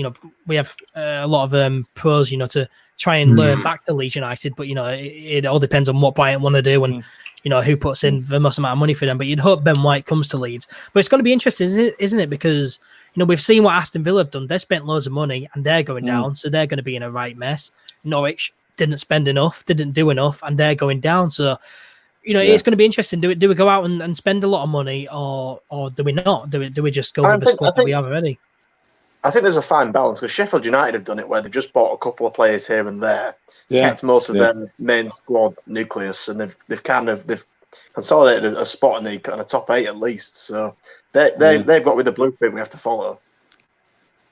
a lot of pros, to try and learn back to Leeds United. But it all depends on what Brighton want to do and who puts in the most amount of money for them. But you'd hope Ben White comes to Leeds. But it's going to be interesting, isn't it? Because we've seen what Aston Villa have done. They spent loads of money and they're going down, so they're going to be in a right mess. Norwich didn't spend enough, didn't do enough, and they're going down. So. It's going to be interesting. Do we go out and spend a lot of money, or do we not? Do we just go with the squad that we have already? I think there's a fine balance, because Sheffield United have done it where they've just bought a couple of players here and there, kept most of their main squad nucleus, and they've consolidated a spot in the kind of top 8 at least. So they've got with the blueprint we have to follow.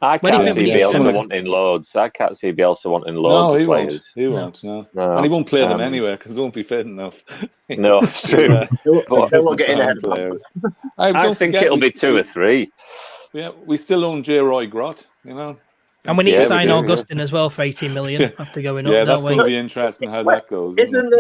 I can't see Bielsa wanting loads. No, he players. He won't. No. And he won't play them anyway, because they won't be fit enough. No, it's true. They won't get in ahead of players. I think it'll be 2 or 3. Yeah, we still own J. Roy Grott, And we need to sign Augustin as well for 18 million after going up. Yeah, that's going to be interesting how that goes. Isn't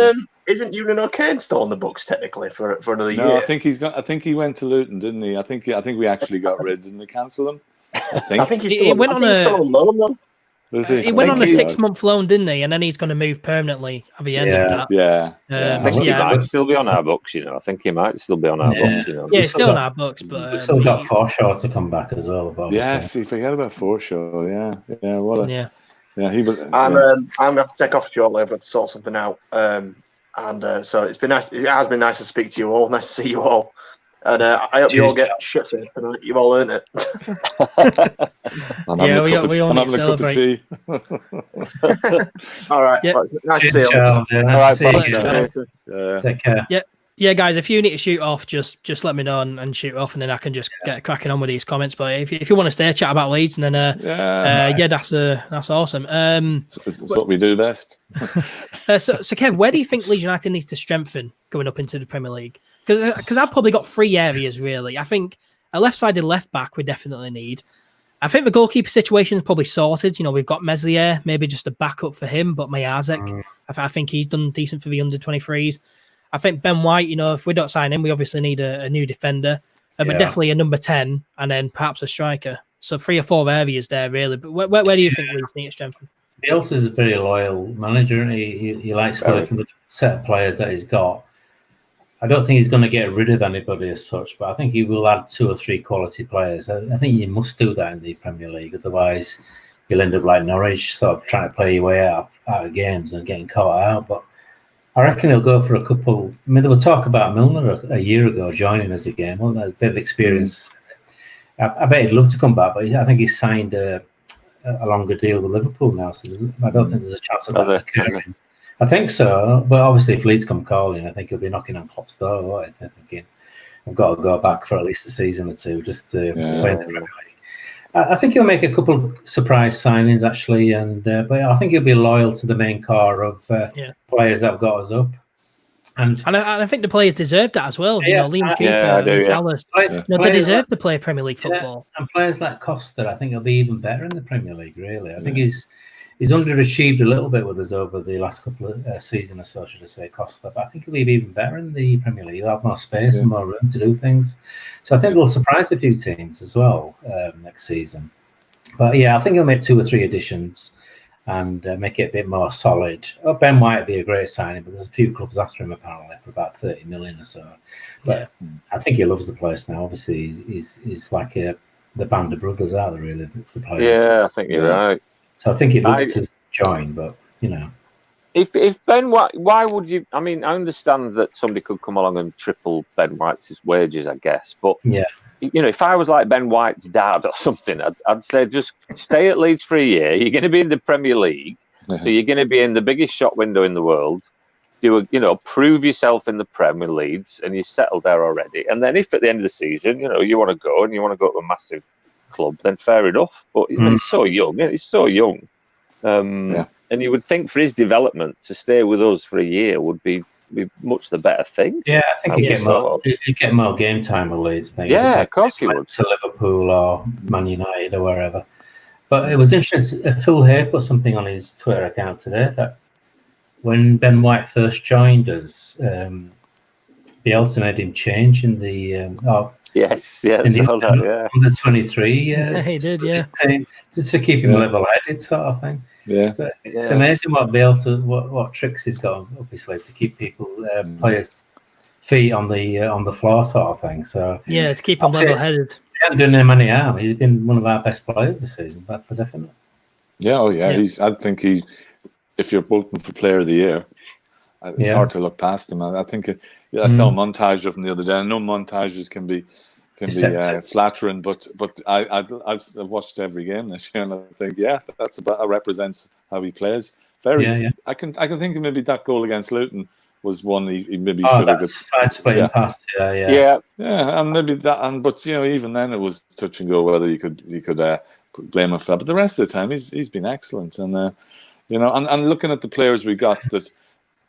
Eunan O'Kane still on the books technically for another year? No, I think he went to Luton, didn't he? I think we actually got rid. Didn't we cancel him? I think he went on loan though. He went on a 6-month loan, didn't he? And then he's going to move permanently at the end of that. I think he might still be on our books, I think he might still be on our books, Yeah, he's still on our books, but we've still got Forshaw to come back as well. Forget about Forshaw. He will. I'm going to have to take off shortly. I've got to sort something out. So it's been nice. It has been nice to speak to you all. Nice to see you all. And I hope you all get shit faced tonight. You've all earned it. we all need to celebrate. All right. Yeah. Well, nice to see you. Nice to see you. Take care. Yeah, guys. If you need to shoot off, just let me know and shoot off, and then I can just get cracking on with these comments. But if you want to stay, chat about Leeds, and then that's awesome. It's what we do best. So Kev, where do you think Leeds United needs to strengthen going up into the Premier League? Because I've probably got 3 areas, really. I think a left-sided left-back we definitely need. I think the goalkeeper situation is probably sorted. We've got Meslier, maybe just a backup for him, but Majacek, I think he's done decent for the under-23s. I think Ben White, if we don't sign him, we obviously need a new defender, but definitely a number 10, and then perhaps a striker. So 3 or 4 areas there, really. But where do you think Leeds need to strengthen? Bielsa is a very loyal manager, and he likes working with a set of players that he's got. I don't think he's going to get rid of anybody as such, but I think he will add 2 or 3 quality players. I think you must do that in the Premier League, otherwise you'll end up like Norwich, sort of trying to play your way out of games and getting caught out. But I reckon he'll go for a couple. I mean, there was talk about Milner a year ago joining us again. Well, a bit of experience. I bet he'd love to come back, but I think he's signed a longer deal with Liverpool now, so I don't think there's a chance of that occurring. I think so, but obviously if Leeds come calling, I think he'll be knocking on Klopp's door. I'm thinking, I've got to go back for at least a season or 2 just to play in the Premier League. I think he'll make a couple of surprise signings, actually, but I think he'll be loyal to the main core of players that have got us up. And I think the players deserve that as well. Liam Cooper, Dallas, they deserve to play Premier League football. And players like Costa, I think he'll be even better in the Premier League, really. I think he's underachieved a little bit with us over the last couple of seasons or so, should I say, Costa. But I think he'll be even better in the Premier League. He'll have more space and more room to do things. So I think it'll surprise a few teams as well next season. But I think he'll make 2 or 3 additions and make it a bit more solid. Ben White would be a great signing, but there's a few clubs after him apparently for about 30 million or so. But I think he loves the place now. Obviously, he's like a the band of brothers, aren't they, really, the players? Yeah, I think you're right. So I think he'd love to join, but, you know. If Ben White, why would you? I mean, I understand that somebody could come along and triple Ben White's wages, I guess. But yeah, you know, if I was like Ben White's dad or something, I'd say just stay at Leeds for a year. You're going to be in the Premier League, so you're going to be in the biggest shop window in the world. Prove yourself in the Prem with Leeds, and you're settled there already. And then, if at the end of the season, you want to go and you want to go to a massive club, then fair enough. But he's so young. He's so young. And you would think for his development to stay with us for a year would be much the better thing. Yeah, I think he'd get more game time with Leeds. Yeah, of course he would. To Liverpool or Man United or wherever. But it was interesting. Phil Hay put something on his Twitter account today that when Ben White first joined us, Bielsa made him change in the under 23. He did, yeah, to keep him level-headed, sort of thing. Yeah, so it's amazing what Bielsa, what tricks he's got up his sleeve to keep people players' feet on the floor, sort of thing. So to keep them level-headed. He hasn't done him any harm. He's been one of our best players this season, but for definite. Yeah, I think if you're voting for Player of the Year, it's hard to look past him. I think I saw a montage of him the other day. I know montages can be flattering, but I've watched every game this year, and I think that represents how he plays. I can think of maybe that goal against Luton was one he maybe should have got. Side splitting past, and maybe that, but even then it was touch and go whether you could blame him for that. But the rest of the time he's been excellent, and and looking at the players we got, that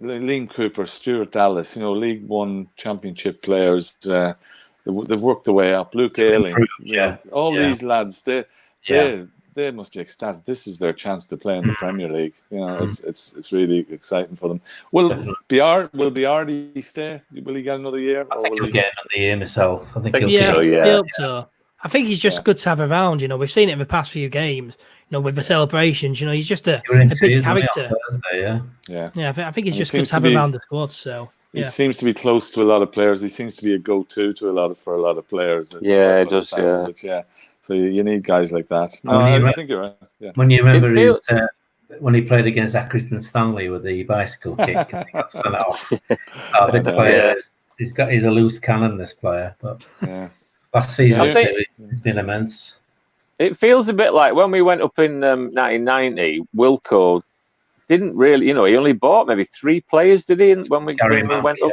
Liam Cooper, Stuart Dallas, League One Championship players. They've worked their way up. Luke Ayling, these lads, they must be ecstatic. This is their chance to play in the Premier League. It's really exciting for them. Will Biardi stay? Will he get another year? I think he'll get another year myself. I think he'll so. I think he's just good to have around. We've seen it in the past few games. With the celebrations. He's just a big character. I think he's just good to have around the squad. So. He seems to be close to a lot of players. He seems to be a go-to for a lot of players. Yeah, it does. So you need guys like that. I think you're right. Yeah. When you remember when he played against Accrington Stanley with the bicycle kick, and he got sent off. Big player. He's a loose cannon. This player, but last season it's been immense. It feels a bit like when we went up in 1990. Wilco didn't really, he only bought maybe 3 players, did he? When we went up,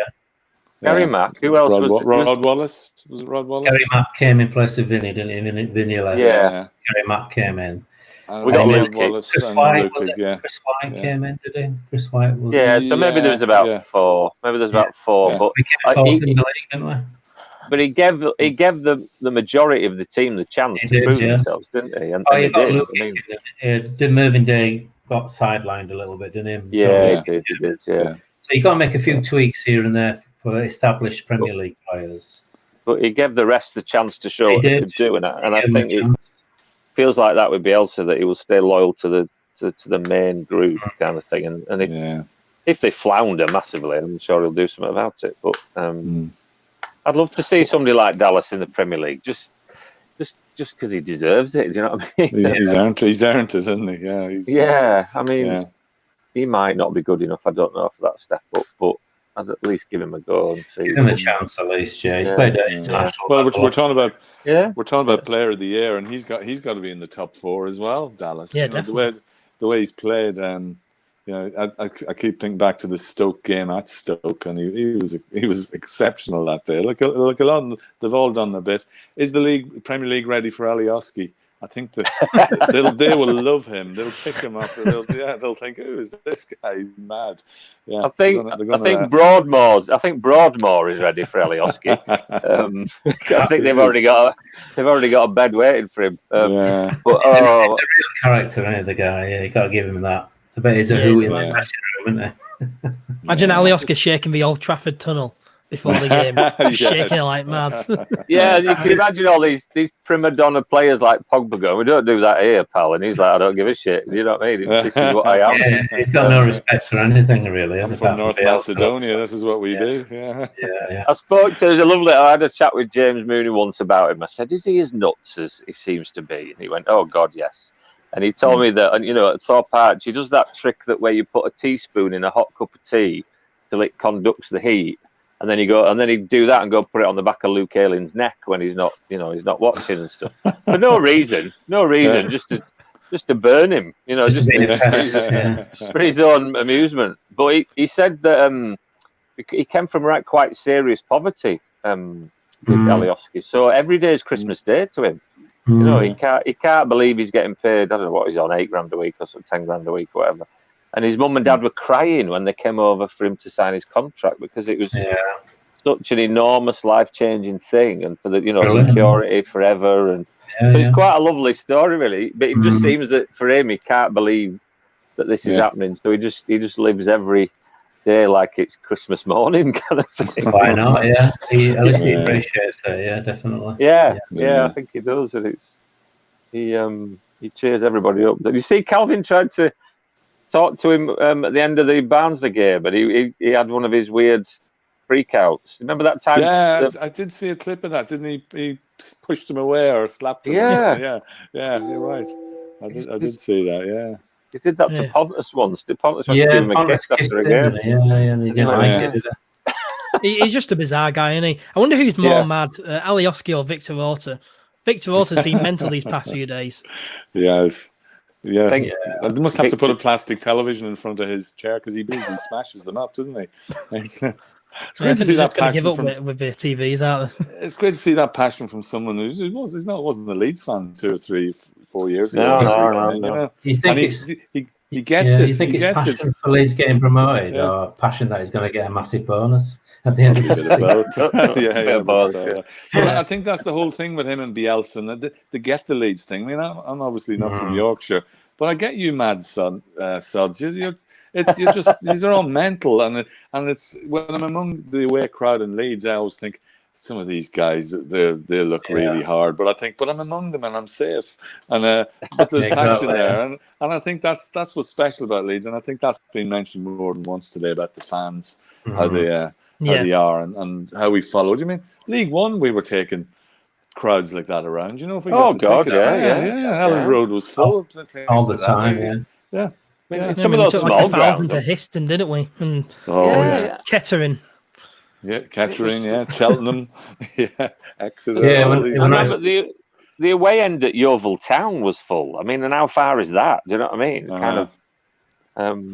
Gary Mack. Who else was Rod Wallace? Was it Rod Wallace? Gary Mack came in place of Vinny, didn't he? Vinny left. Yeah. Gary Mack came in. We got Luke Wallace and Luke. Chris White came in, did he? Chris White was. Yeah. So maybe there was about 4. Maybe there's about 4. Yeah. But we came fourth in the league, didn't we? But he gave the majority of the team the chance to prove themselves, didn't he? And he did. Did Mervyn Day got sidelined a little bit, didn't he? Yeah, he did. So you got to make a few tweaks here and there for established Premier League players. But he gave the rest the chance to show what they could do, and I think it feels like that with Bielsa, that he will stay loyal to the main group kind of thing. And if they flounder massively, I'm sure he'll do something about it. But I'd love to see somebody like Dallas in the Premier League, just because he deserves it. Do you know what I mean? He's earned it, hasn't he? I mean, he might not be good enough. I don't know for that step up, but I'd at least give him a go and see. Give him a chance at least. He's played at international. Well, we're talking about we're talking about Player of the Year, and he's got to be in the top 4 as well. Dallas, definitely. The way he's played, I keep thinking back to the Stoke game at Stoke, and he was exceptional that day. Look, a lot. They've all done their bit. Is the Premier League ready for Alioski? I think they will love him. They'll pick him up. They'll think, "Who is this guy? He's mad." Yeah, I think Broadmoor is ready for Alioski. I think they've already got a bed waiting for him. But he's a real character, isn't he, the guy? Yeah, you got to give him that. I bet he's a who in the dressing room, isn't he? Imagine Alioski shaking the Old Trafford tunnel. before the game, shaking like mad. Yeah, you can imagine all these prima donna players like Pogba going, "We don't do that here, pal," and he's like, "I don't give a shit." You know what I mean? This is what I am. Yeah, he's got no respect for anything really. I'm from North Macedonia. This is what we do. Yeah. I had a chat with James Mooney once about him. I said, "Is he as nuts as he seems to be?" And he went, "Oh God, yes." And he told me that, and at Thorpe Arch, he does that trick that where you put a teaspoon in a hot cup of tea till it conducts the heat, and then he'd do that and go put it on the back of Luke Aylin's neck when he's not, he's not watching and stuff for no reason, just to burn him, just for his own amusement. But he said that he came from quite serious poverty, Alioski. So every day is Christmas Day to him. He can't believe he's getting paid. I don't know what he's on, $8,000 a week or some $10,000 a week, or whatever. And his mum and dad were crying when they came over for him to sign his contract because it was such an enormous life-changing thing, and for the security forever. And so it's quite a lovely story, really. But it just seems that for him, he can't believe that this is happening. So he just lives every day like it's Christmas morning, kind of thing. Why not? Yeah, at least he appreciates it. Yeah, definitely. Yeah, I think he does, and he cheers everybody up. You see, Calvin tried to talk to him at the end of the Barnsley game, but he had one of his weird freakouts. Remember that time? Yeah, I did see a clip of that, didn't he? He pushed him away or slapped him. Yeah, you're right. I did see that. Yeah. He did that to Pontus once. Did Pontus want to give him a kiss after a game? He's just a bizarre guy, isn't he? I wonder who's more mad, Alioski or Victor Orta. Victor Orta's been mental these past few days. Yes. Yeah. I must have to put a plastic television in front of his chair because he smashes them up, doesn't he? It's great to see that passion. Give up with the TVs, aren't they? It's great to see that passion from someone who wasn't a Leeds fan 2 or 3, 4 years ago. No. You think he gets it. You think it's passion for Leeds getting promoted, or passion that he's going to get a massive bonus at the end of the season? But I think that's the whole thing with him and Bielsa, and they get the Leeds thing. I mean, I'm obviously not from Yorkshire, but I get you, mad sods. These are all mental, and it's when I'm among the away crowd in Leeds, I always think some of these guys they look really hard, but I'm among them and I'm safe, and but there's passion there, and I think that's what's special about Leeds, and I think that's been mentioned more than once today about the fans, how they are, and how we followed. I mean, League One, we were taking crowds like that around. If we got the tickets, Ellen Road was full all the time. Some of those small grounds to Histon, didn't we? And Kettering. Yeah, Kettering, Cheltenham, Exeter. Yeah, the away end at Yeovil Town was full. I mean, and how far is that? Do you know what I mean? Kind of.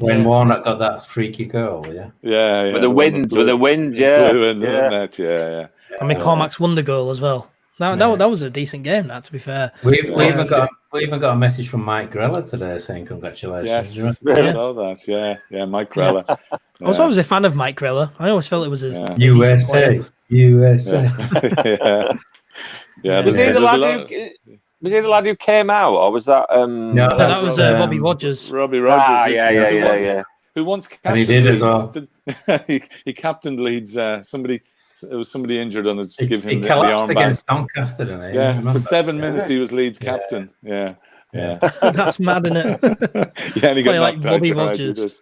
When Warnock got that freaky goal, yeah. With the wind, blew in the net, I mean, Cormac's wonder goal as well. That was a decent game. That, to be fair, we even got a message from Mike Grella today saying congratulations. Yes, I saw that. Yeah, Mike Grella. I was always a fan of Mike Grella. I always felt it was a USA. Was he the lad who came out, or was that? No, that was Robbie Rogers. Robbie Rogers. Yeah. Who once captained and he did Leeds. As well. He captained Leeds. It was somebody injured on it to give him he the collapsed armband. against Doncaster, didn't he? Yeah, for 7 minutes he was Leeds captain. Yeah. That's mad, isn't it? And he got like Bobby Rogers.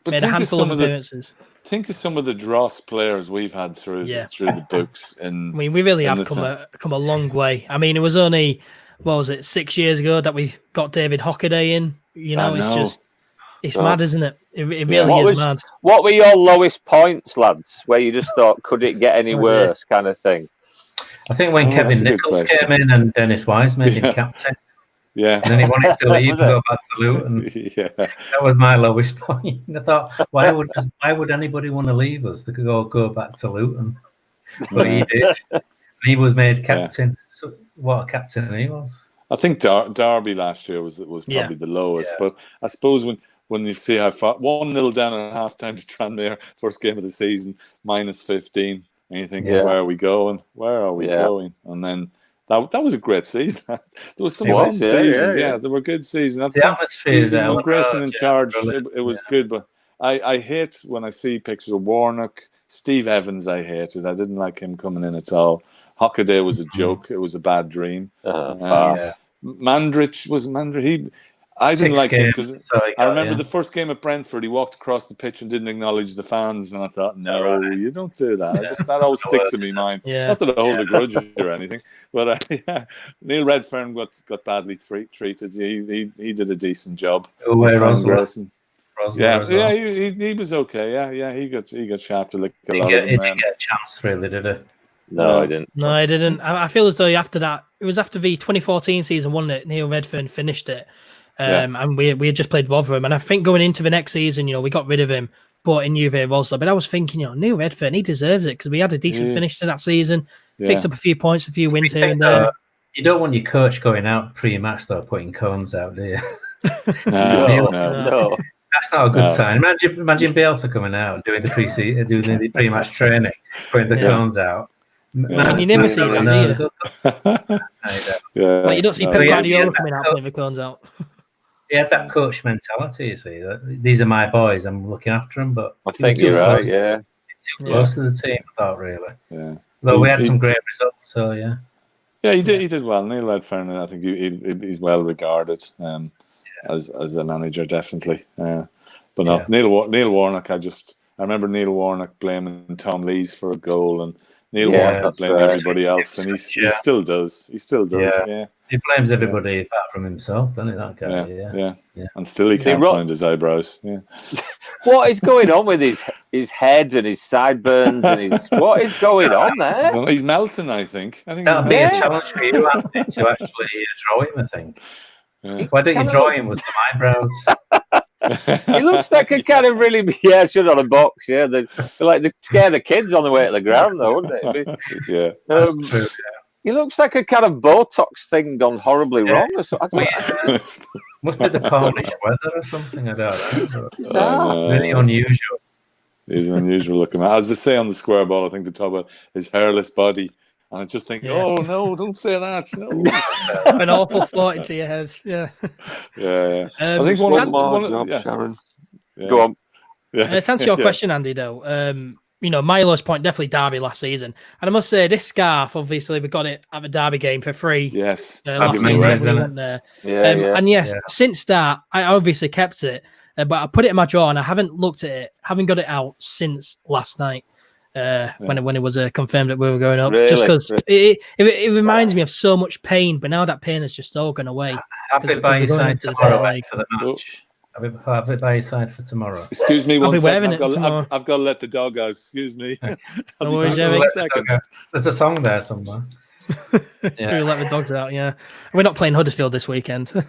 But made a handful of appearances. Think of some of the dross players we've had through the books. I mean, we really have come a long way. I mean, it was only 6 years ago that we got David Hockaday in. It's mad, isn't it? It really is mad. What were your lowest points, lads, where you just thought, could it get any worse, kind of thing? I think when Kevin Nichols came in and Dennis Wise made him captain. Yeah. And then he wanted to leave and go back to Luton. That was my lowest point. I thought, why would anybody want to leave us to go back to Luton? But he did. And he was made captain. So what a captain he was. I think Derby last year was probably the lowest. But I suppose when you see how far 1-0 down at half-time to Tranmere, first game of the season, -15, and you think, where are we going? Where are we going? And then that was a great season. There was some fun seasons. Yeah, there were good seasons. The atmosphere is Grayson in charge. It was good, but I hate when I see pictures of Warnock, Steve Evans, I hated. I didn't like him coming in at all. Hockaday was a joke. It was a bad dream. Mandrich was Mandrich. I didn't like him because I remember the first game at Brentford. He walked across the pitch and didn't acknowledge the fans, and I thought, no, you don't do that. That always sticks in my mind. Not that I hold a grudge or anything, but Neil Redfern got badly treated. He did a decent job. He was okay. He got shafted like a lot of them. He didn't get a chance, really, did he? No, I didn't. No, I didn't. I feel as though after that, it was after the 2014 season, wasn't it? Neil Redfern finished it. And we had just played Rotherham. And I think going into the next season, we got rid of him, brought in Uwe Rosler. But I was thinking, Neil Redfern, he deserves it because we had a decent finish to that season. Picked up a few points, a few wins here and there. You don't want your coach going out pre-match, though, putting cones out, do you? No. That's not a good sign. Imagine Bielsa coming out and doing the pre-match training, putting the cones out. Man, you never see that, do you? Like, you don't see Pep Guardiola coming out putting the cones out. He had that coach mentality, you see. These are my boys, I'm looking after them, but I think you're right, too close to the team, I thought, really. Yeah. Though we had some great results, so yeah. Yeah, he did well. Neil Redfern, I think he's well regarded as a manager, definitely. But no, Neil Warnock, I remember Neil Warnock blaming Tom Lees for a goal, and Neil Warnock blaming everybody else, and he still does. He still does. Yeah. He blames everybody apart from himself, doesn't he? That guy. Yeah. And still he can't find his eyebrows. Yeah. What is going on with his head and his sideburns and what is going on there? He's melting, I think. That'll be a challenge for you, Andy, to actually draw him, I think. Yeah. Why don't you draw him with some eyebrows? He looks like a kind of really should on a box. Yeah, they scare the kids on the way to the ground, though, wouldn't it? Yeah. That's true. He looks like a kind of Botox thing gone horribly wrong. Or something. Must be the Cornish weather or something. I don't know. Really unusual. He's an unusual looking man. As they say on the square ball, I think they talk about his hairless body. And I just think, oh no, don't say that. No. An awful thought into your head. Yeah. Yeah. I think Sharon. Yeah. Go on. To answer your question, Andy, though, Milo's point, definitely Derby last season. And I must say, this scarf, obviously, we got it at the Derby game for free. Yes. Last season. And yes, since that, I obviously kept it. But I put it in my drawer and I haven't looked at it, haven't got it out since last night when it was confirmed that we were going up. Really? Just because it reminds me of so much pain, but now that pain has just all gone away. Have it by your side tomorrow for the match. Have it by your side for tomorrow. Excuse me, I'll be wearing it tomorrow. I've got to let the dog out. Excuse me. No worries, Jerry. There's a song there somewhere. We'll let the dogs out, We're not playing Huddersfield this weekend. No,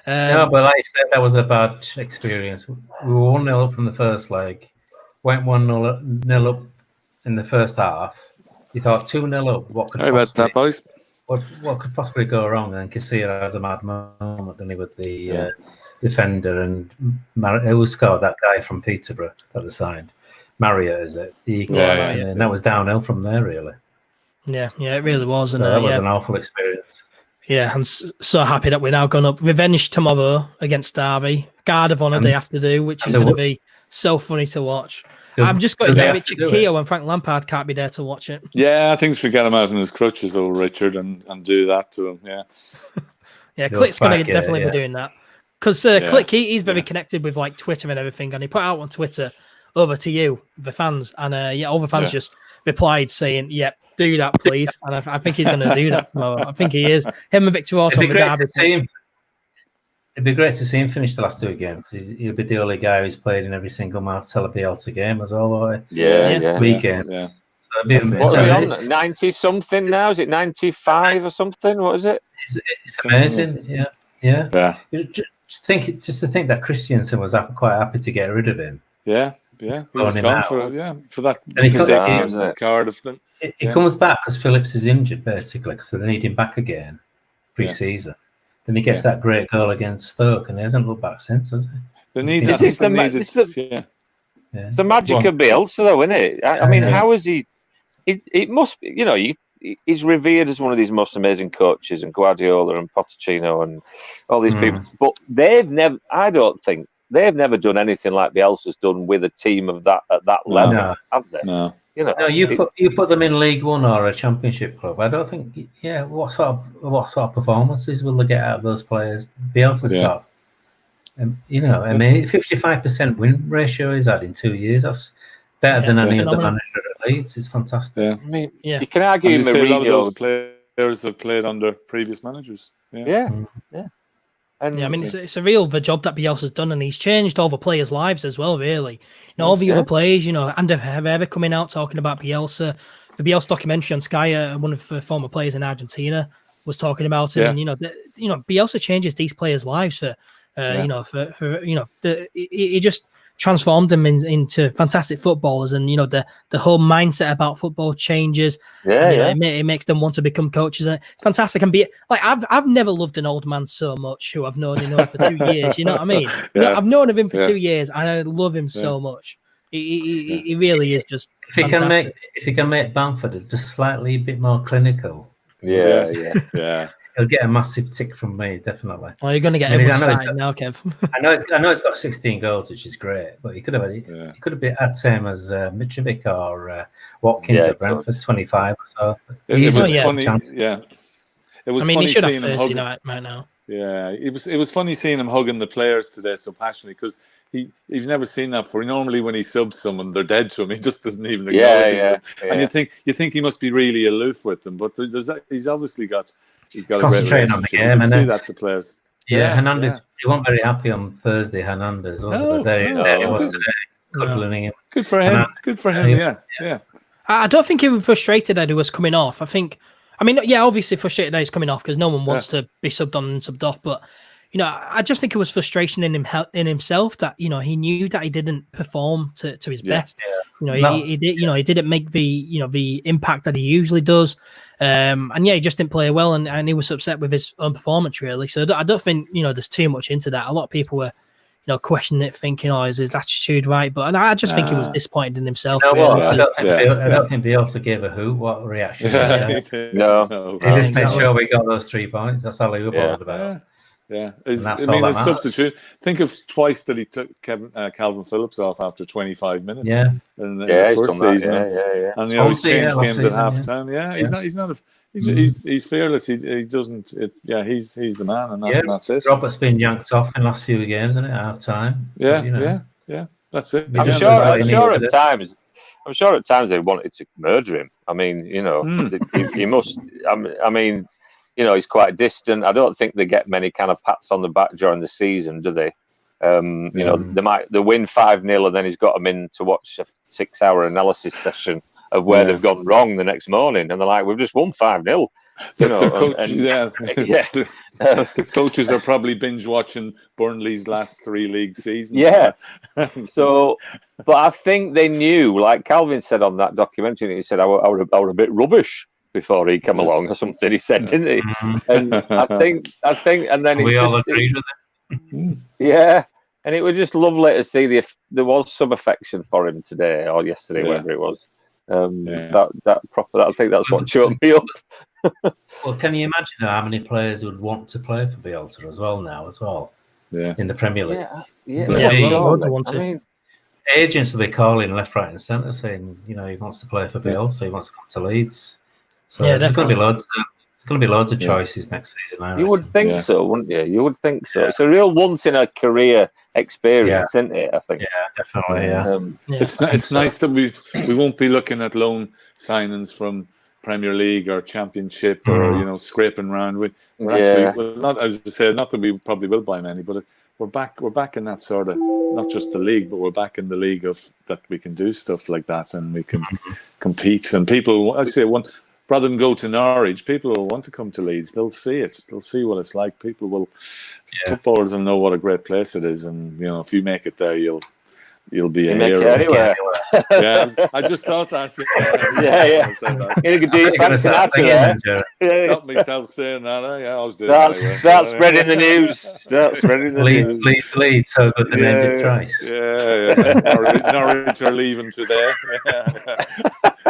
but like I said, that was a bad experience. We were 1-0 up from the first leg, went 1-0 up in the first half. You thought 2-0 up. What could possibly go wrong? And Casilla has a mad moment, didn't he, with the defender and who scored, that guy from Peterborough at the side. Marriott, is it? And that was downhill from there, really. Yeah, it really was. So that was an awful experience. Yeah, I'm so happy that we're now gone up. Revenge tomorrow against Derby. Guard of Honour they have to do, which is going to be so funny to watch. I'm just going to get Richard Keogh when Frank Lampard can't be there to watch it. Yeah, I think should get him out in his crutches, old Richard, and do that to him. Yeah. Yeah, Click's going to definitely be doing that. Because Click, he's very connected with like Twitter and everything, and he put out on Twitter over to you, the fans, and all the fans just replied saying, "Yep, do that, please." And I think he's going to do that tomorrow. I think he is. Him and Victor Orton on the Derby. It'd be great to see him finish the last two games. He'll be the only guy who's played in every single Marcelo Bielsa game as well. Weekend. Yeah. So what are we on? 90 something now? Is it 95 or something? What is it? It's amazing. Yeah. Just to think that Christiansen was quite happy to get rid of him. Yeah. He was gone for that. And Cardiff. He comes back because Phillips is injured, basically, because they need him back again pre-season. Then he gets that great goal against Stoke, and he hasn't looked back since, has he? It's the magic of Bielsa, though, isn't it? I mean, how is he? It must be, he's revered as one of these most amazing coaches, and Guardiola and Pochettino and all these people. But they've never, I don't think, they've never done anything like Bielsa's done with a team of that at that level, have they? No. No, you put them in League One or a Championship club. I don't think. Yeah, what sort of performances will they get out of those players? Bielsa's got. You know, I mean, 55% win ratio is that in 2 years. That's better than any other manager at Leeds. It's fantastic. I mean, you can argue a lot of those players have played under previous managers. And, I mean, it's a real job that Bielsa's done, and he's changed all the players' lives as well, really. You know, all the other players, you know, and have ever coming out talking about Bielsa. The Bielsa documentary on Sky, one of the former players in Argentina was talking about him. And, Bielsa changes these players' lives for he just transformed them into fantastic footballers, and the whole mindset about football changes. It makes them want to become coaches. And it's fantastic. And I've never loved an old man so much who I've known for 2 years. You know what I mean? I've known of him for 2 years, and I love him so much. He really is just. If he can make Bamford just slightly a bit more clinical. He'll get a massive tick from me, definitely. Oh, you're going to get everyone starting now, Kev. I know he's got 16 goals, which is great, but he could have had same as Mitrovic or Watkins at Brentford, 25 or so. It was funny. It was funny he should seeing have him 30 right now. Yeah, it was funny seeing him hugging the players today so passionately, because you've never seen that before. Normally, when he subs someone, they're dead to him. He just doesn't even acknowledge them. And you think he must be really aloof with them, but he's obviously got. He's got concentrating on the game, and see that to players. Hernandez. He wasn't very happy on Thursday. Hernandez was there he was today, cuddling him. Good for him. Good for him. Yeah. I don't think he was frustrated that he was coming off. Obviously frustrated that he's coming off because no one wants to be subbed on and subbed off. But I just think it was frustration in himself that he knew that he didn't perform to his best. He didn't make the impact that he usually does. He just didn't play well, and he was upset with his own performance, really. So I don't think there's too much into that. A lot of people were questioning it, thinking, is his attitude right? But I just think he was disappointed in himself. Really. I don't think Bielsa gave a hoot. What reaction? No. He just made sure we got those 3 points. That's all he was bothered about. His substitute. Think of twice that he took Calvin Phillips off after 25 minutes. In the first season. And he's changed games at half time. He's fearless. He doesn't. He's the man, and that's it. Robert's been yanked off in the last few games, isn't it? At half time. That's it. I'm sure at times they wanted to murder him. I mean, he must. I mean. He's quite distant. I don't think they get many kind of pats on the back during the season, do they? They win 5-0, and then he's got them in to watch a 6-hour analysis session of where they've gone wrong the next morning, and they're like, "We've just won 5-0." The coaches are probably binge watching Burnley's last 3 league seasons. So, but I think they knew, like Calvin said on that documentary, he said, "I were a bit rubbish before he came along," or something he said, didn't he? And I think, and then we all agreed with it. And it was just lovely to see there was some affection for him today or yesterday, whatever it was. That proper. I think that's what choked me up. Well, can you imagine how many players would want to play for Bielsa as well now, in the Premier League? Agents will be calling left, right, and centre saying, he wants to play for Bielsa, he wants to come to Leeds. So there's going to be loads. There's going to be loads of choices next season. You would think so, wouldn't you? You would think so. It's a real once in a career experience, isn't it? I think. Yeah, definitely. It's nice that we won't be looking at loan signings from Premier League or Championship or scraping around. We're actually not, as I said, not that we probably will buy many, but we're back in that sort of, not just the league, but we're back in the league of that we can do stuff like that and we can compete. And people, I say, rather than go to Norwich, people will want to come to Leeds. They'll see it. They'll see what it's like. Footballers will know what a great place it is, and if you make it there, you'll be a hero. Make it anywhere. I just thought that. Stop myself saying that. I was doing that. Start spreading the news. Start spreading the news. Leeds. So good they named it twice. Norwich are leaving today.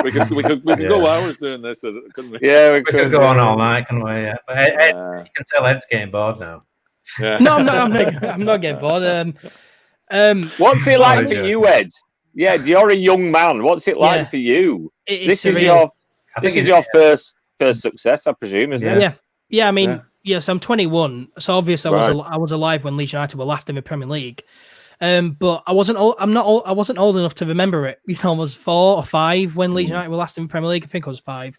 We could go hours doing this, couldn't we? Yeah, we could go on all night, couldn't we? But you can tell Ed's getting bored now. No, I'm not getting bored. What's it like for you, Ed? Yeah, you're a young man. What's it like for you? This is your first success, I presume, isn't it? Yeah. I mean, yes, I'm 21, so obviously I was alive when Leeds United were last in the Premier League. But I wasn't old. I wasn't old enough to remember it. I was 4 or 5 when Leeds United were last in the Premier League. I think I was 5.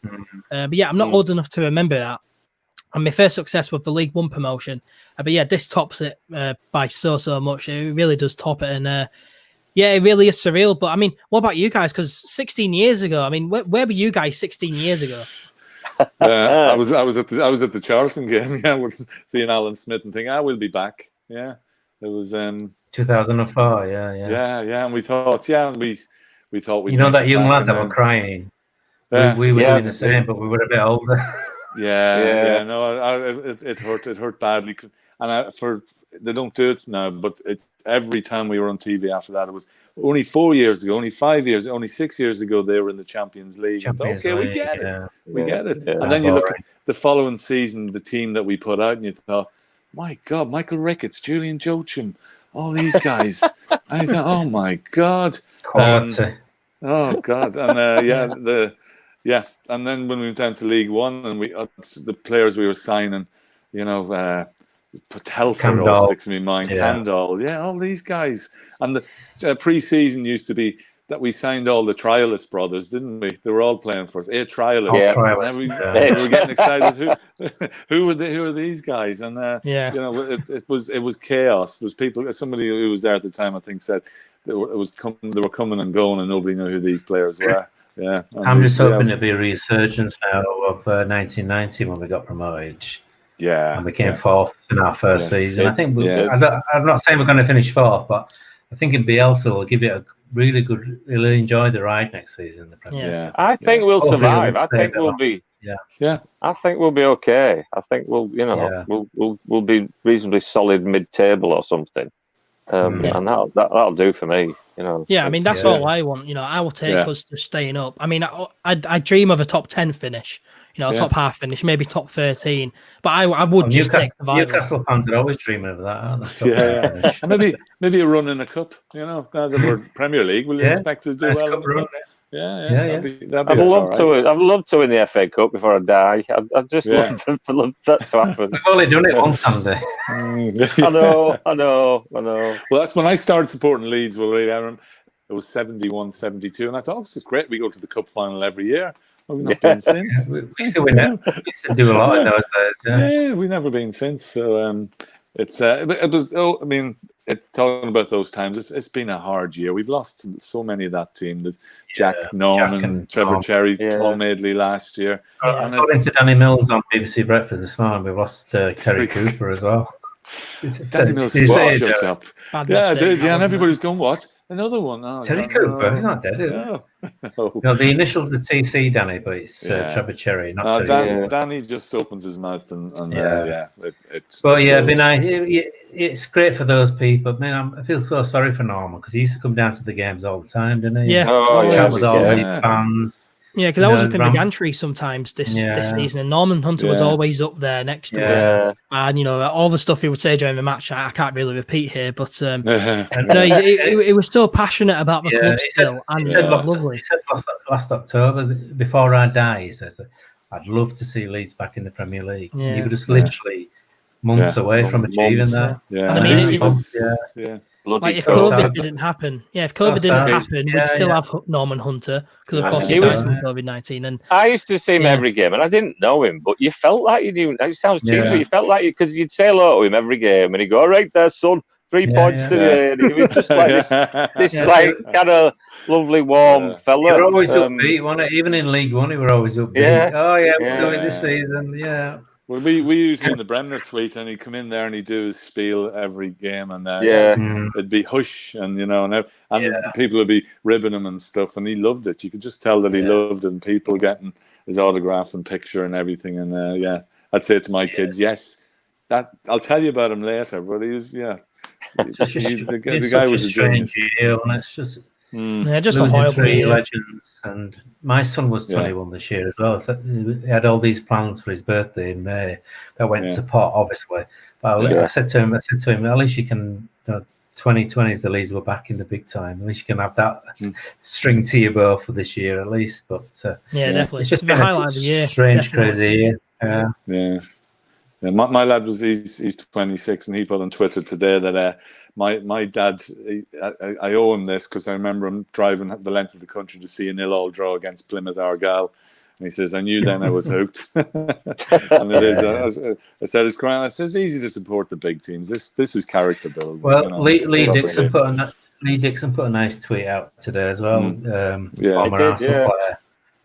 But yeah, I'm not old enough to remember that. And my first success was the League One promotion. But yeah, this tops it by so much. It really does top it, and it really is surreal. But I mean, what about you guys? Because 16 years ago, I mean, where were you guys 16 years ago? I was at the Charlton game. Yeah, with seeing Alan Smith and thinking, I will be back. Yeah, it was 2004. Yeah, and we thought, we thought we. That young lad that were crying. We were doing the same, but we were a bit older. No, it hurt badly, and they don't do it now, but every time we were on TV after that, it was only 4 years ago, only 5 years, only 6 years ago they were in the Champions League. We get it, we get it. And then you look at the following season, the team that we put out, and you thought, my God, Michael Ricketts, Julian Joachim, all these guys. And you thought, oh my God, oh God, and and then when we went down to League One, and the players we were signing, Telfer all sticks in my mind, Kandal, all these guys. And the pre-season used to be that we signed all the trialist brothers, didn't we? They were all playing for us. 8 trialists. We were getting excited. Who are these guys? And it was chaos. There was people. Somebody who was there at the time, I think, said they were coming and going, and nobody knew who these players were. Yeah, I'm just hoping it'll be a resurgence now of 1990 when we got promoted. Yeah, and we came 4th in our first season. I think I'm not saying we're going to finish 4th, but I think in Bielsa will give it a really good. We'll enjoy the ride next season in the Premier. I think we'll survive. I think we'll be. I think we'll be okay. I think we'll we'll be reasonably solid mid-table or something. And that'll do for me. I mean, that's all I want. I will take us to staying up. I mean, I dream of a top 10 finish. Top half finish, maybe top 13. But I would just take the vibe. Newcastle fans are always dreaming of that, aren't they? And maybe a run in a cup. Now that we're Premier League, we'll expect to do well in the cup. I'd love to win the FA Cup before I die. I'd just love that to happen. We've only done it one Sunday. I know. Well, that's when I started supporting Leeds. Aaron, it was 71, 72, and I thought, this is great. We go to the cup final every year. We've not been since. We used to do a lot in those days. Yeah, we've never been since. So it was. I mean, talking about those times, it's been a hard year. We've lost so many of that team. There's Jack Norman, Trevor Cherry, Paul Madeley last year. According to Danny Mills on BBC Breakfast this morning, we lost Terry Cooper as well. Danny Mills shut up. And everybody's going, what? Another one? Oh, Terry Cooper? He's not dead, is he? No, the initials are TC, Danny, but it's Trevor Cherry, not Terry. Danny just opens his mouth and it's great for those people. Man, I feel so sorry for Norman because he used to come down to the games all the time, didn't he? Chat with all the fans. Yeah, because I was up in the gantry sometimes this season, and Norman Hunter was always up there next to us. And all the stuff he would say during the match, I can't really repeat here, but he was so passionate about the club still, and lovely. He said last October, before I die, he says that I'd love to see Leeds back in the Premier League. Yeah. He was literally months away from achieving that. Yeah. And I mean, if COVID didn't happen, we'd still have Norman Hunter because, of course, he died from COVID-19. And I used to see him every game, and I didn't know him, but you felt like you knew. It sounds cheesy, but you felt like because you'd say hello to him every game, and he'd go, "All right, there, son, 3 points today." And he was just like this like kind of lovely, warm fella. You were always upbeat, wasn't it? Even in League One, he were always upbeat. We're going this season. Yeah. Well, we usually in the Bremner suite, and he'd come in there and he'd do his spiel every game, and it'd be hush, and people would be ribbing him and stuff, and he loved it. You could just tell that he loved it, and people getting his autograph and picture and everything. And I'd say to my kids, yes, that I'll tell you about him later. But he was, the guy was a genius. And it's just. Just a horrible legends. And my son was 21 this year as well. So he had all these plans for his birthday in May that went to pot, obviously. But I said to him, at least you can 2020s the Leeds were back in the big time. At least you can have that string to your bow for this year at least. But definitely. it's just the been highlight of the year. Strange, Definitely. crazy year. Yeah. My lad he's 26, and he put on Twitter today that my dad, I owe him this because I remember him driving the length of the country to see a 0-0 draw against Plymouth Argyle. And he says, I knew then I was hooked. And it is. I said, it's grand. I said, it's easy to support the big teams. This is character building. Well, Lee Dixon put a nice tweet out today as well. Former Arsenal player.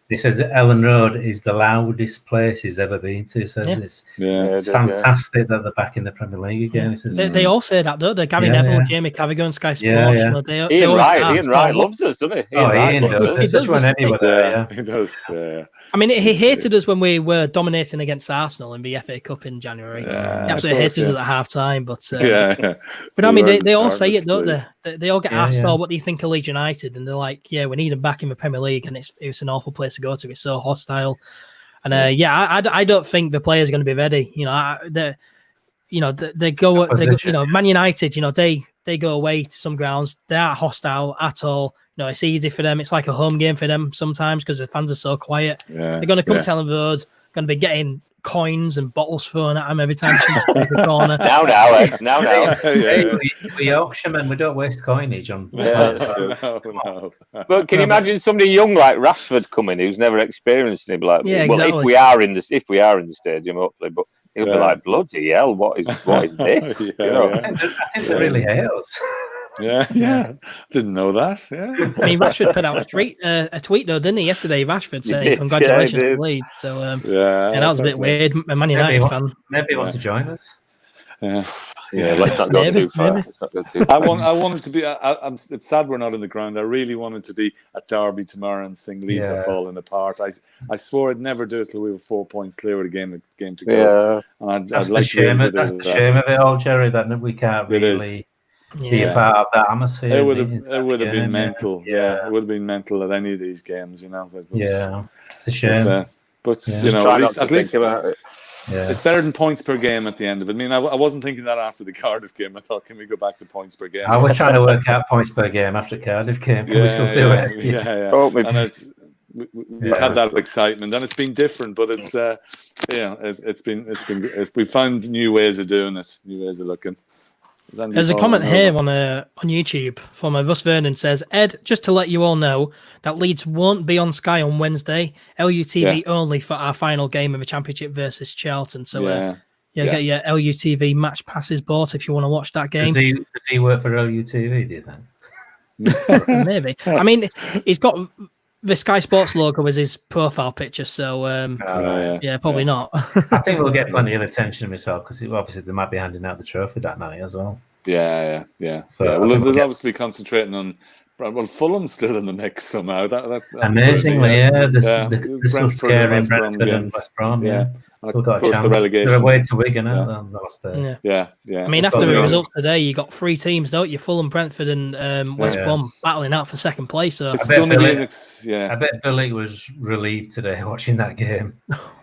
He says that Ellen Road is the loudest place he's ever been to. He says it's fantastic that they're back in the Premier League again. He says, they all say that, don't they? Gary Neville, Jamie Carragher, and Sky Sports. Ian Wright loves us, doesn't he? Ian does. He does. Yeah. I mean, he hated us when we were dominating against Arsenal in the FA Cup in January. He absolutely hated us at half time. But I mean, they all say it, don't they? They all get asked, "Oh, what do you think of Leeds United?" And they're like, "Yeah, we need them back in the Premier League, and it's an awful place to go to. It's so hostile." And I don't think the players are going to be ready. They go. Man United. They go away to some grounds. They aren't hostile at all. It's easy for them. It's like a home game for them sometimes because the fans are so quiet. They're going to come to Ellen Road, going to be getting coins and bottles thrown at them every time she comes to the corner. Now. We Yorkshiremen, we don't waste coinage on. No. But can you imagine somebody young like Rashford coming who's never experienced it? Like, exactly. if we are in the stadium, hopefully, but he'll be like, bloody hell, what is this? I think they really hate us. Yeah. Didn't know that. Yeah. I mean, Rashford put out a tweet though, didn't he, yesterday? Rashford saying congratulations to Leeds. So that was a bit weird. A Man United fan. Maybe he wants to join us. Let's not go too far. I wanted to be. It's sad we're not in the ground. I really wanted to be at Derby tomorrow and sing "Leeds Are Falling Apart." I swore I'd never do it till we were 4 points clear with a game to go. And that's the shame of it all, Jerry. That we can't really be a part of that atmosphere. It would have been mental. It would have been mental at any of these games. It's a shame. But at least. It's better than points per game at the end of it. I mean, I wasn't thinking that after the Cardiff game. I thought, can we go back to points per game? I was trying to work out points per game after Cardiff game. Can we still do it? Yeah. And we've had that excitement, and it's been different. But we found new ways of doing it, new ways of looking. There's a comment here on YouTube from Russ Vernon says, Ed, just to let you all know that Leeds won't be on Sky on Wednesday. LUTV only for our final game of the Championship versus Charlton. So get your LUTV match passes bought if you want to watch that game. Does he work for LUTV, do you think? Maybe. I mean, he's got the Sky Sports logo as his profile picture, so probably not. I think we'll get plenty of attention myself because obviously they might be handing out the trophy that night as well. Yeah. Well, there's obviously concentrating on. Well, Fulham's still in the mix somehow. Amazingly, They're still scaring Brentford and West Brom. Still got a chance. The relegation. They're away to Wigan, aren't they? Yeah. I mean, after the results today, you got 3 teams, don't you? Fulham, Brentford, and West Brom battling out for second place. So I bet Billy was relieved today watching that game.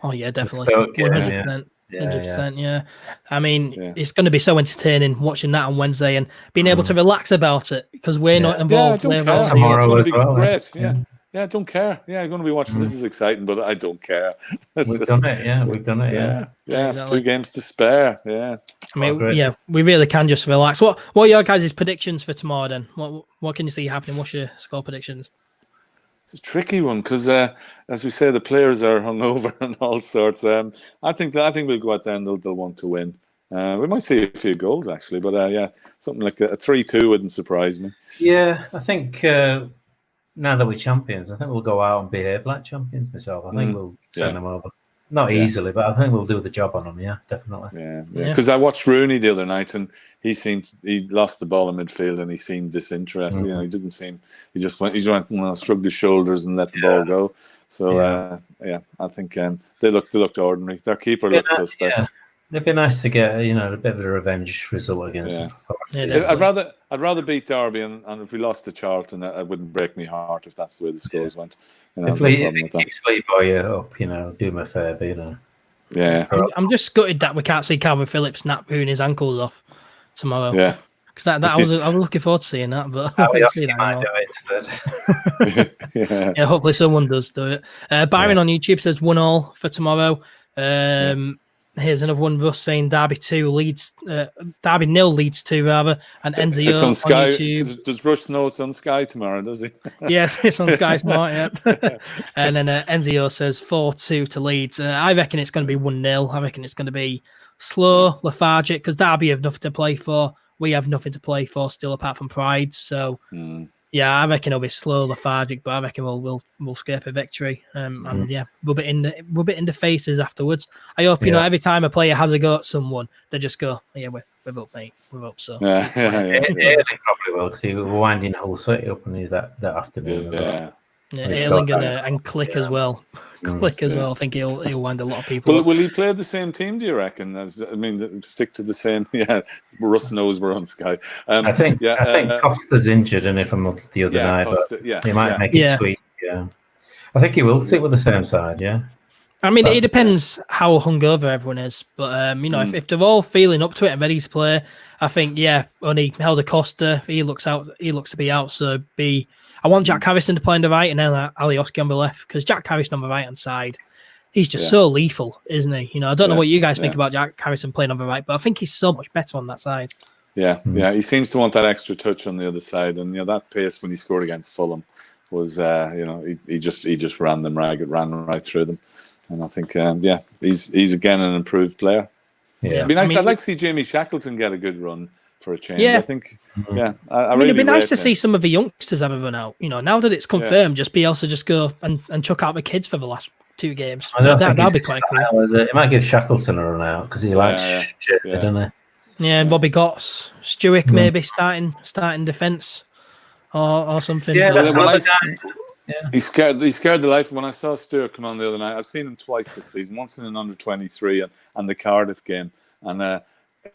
Oh yeah, definitely, 100%. 100%. I mean, it's going to be so entertaining watching that on Wednesday and being able to relax about it because we're not involved. Tomorrow as well. Great. I don't care. I'm going to be watching. This is exciting, but I don't care. We've done it. Exactly. 2 games to spare. Yeah. I mean, we really can just relax. What are your guys' predictions for tomorrow then? What can you see happening? What's your score predictions? It's a tricky one because, as we say, the players are hungover and all sorts. I think we'll go out there and they'll want to win. We might see a few goals actually, but something like a 3-2 wouldn't surprise me. Yeah, I think now that we're champions, I think we'll go out and behave like champions myself. I think we'll turn them over. Not easily, but I think we'll do the job on them. Yeah, definitely. Yeah. Because I watched Rooney the other night, and he lost the ball in midfield, and he seemed disinterested. He didn't seem. He just went, shrugged his shoulders and let the ball go. So I think they looked ordinary. Their keeper looked suspect. Yeah. It'd be nice to get a bit of a revenge result against them. I'd rather beat Derby, and if we lost to Charlton, it wouldn't break me heart if that's the way the scores went. If it keeps Levi up, do me a favour, Yeah. I'm just gutted that we can't see Calvin Phillips snap his ankles off tomorrow. Yeah. because I was looking forward to seeing that, but I Ali won't see Oski that might anymore. do it instead. Yeah, hopefully someone does do it. Byron on YouTube says 1-1 for tomorrow. Here's another one. Russ saying Derby 2 Leeds, Derby 0 Leeds 2 rather, and Enzio It's on Sky. YouTube. Does Rush know it's on Sky tomorrow? Does he? Yes, it's on Sky Smart. Yep. And then Enzio says 4-2 to Leeds. I reckon it's going to be 1-0. I reckon it's going to be slow, lethargic, because Derby have nothing to play for. We have nothing to play for still, apart from pride. So. Yeah, I reckon it'll be slow, lethargic, but I reckon we'll scrape a victory. And yeah, rub it in the faces afterwards. I hope every time a player has a go at someone, they just go, "Yeah, we're up, mate. We're up." So They probably will, because he was winding Hull City up on that afternoon. Ayling and Click as well. Click as well. I think he'll wind a lot of people. Will he play the same team? Do you reckon? Stick to the same. Yeah, Russ knows we're on Sky. I think Costa's injured, and from the other night, Costa, he might make it tweak. Yeah, I think he will stick with the same side. Yeah. I mean, it depends how hungover everyone is, but if they're all feeling up to it and ready to play, I think only Helder Costa, he looks to be out. So I want Jack Harrison to play on the right and then Ali Oski on the left, because Jack Harrison on the right hand side, he's just so lethal, isn't he? I don't know what you guys think about Jack Harrison playing on the right, but I think he's so much better on that side. Yeah, he seems to want that extra touch on the other side, and that pace when he scored against Fulham was, he just ran them ragged, ran right through them. And I think, he's again an improved player. Yeah, it'd be nice. I'd like to see Jamie Shackleton get a good run for a change. I think, I mean, it'd be nice to see some of the youngsters have a run out. Now that it's confirmed, just Bielsa just go and chuck out the kids for the last 2 games. That'd be quite cool. It might give Shackleton a run out because he likes shit, doesn't he? Yeah, and Bobby Gotts, Stewart maybe starting defence or something. Yeah, He scared the life. When I saw Stewart come on the other night, I've seen him twice this season. Once in an under-23 and the Cardiff game, and I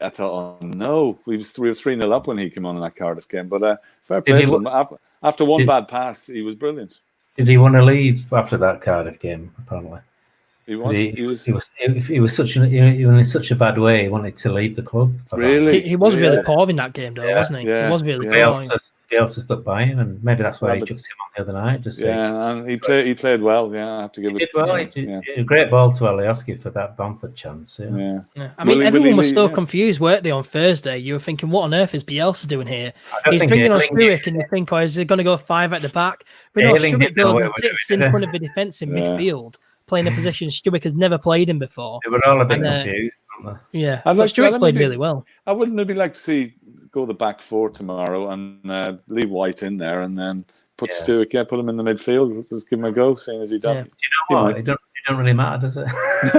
thought, oh no, we were 3-0 up when he came on in that Cardiff game. But fair play to him. After one bad pass, he was brilliant. Did he want to leave after that Cardiff game? Apparently, he was. He was in such a bad way. He wanted to leave the club. Really, he was really poor in that game, though, wasn't he? Yeah. He was really poor. Bielsa stuck by him, and maybe that's why he chucked him on the other night. And he played well. Yeah, I have to give it. He did well. He did a great ball to Alioski for that Bamford chance. Yeah. I mean, everyone was so confused, weren't they, on Thursday? You were thinking, what on earth is Bielsa doing here? He's bringing on Stewart, and you think, is he going to go 5 at the back? But no, Stewart sits in front of the defence in midfield, playing a position Stewart has never played in before. They were all a bit confused, weren't they? Yeah, but Stewart played really well. I wouldn't maybe like to see go the back 4 tomorrow and leave White in there and then put Stewart, put him in the midfield. Just give him a go, seeing as he done. Yeah. You know what? It don't really matter, does it?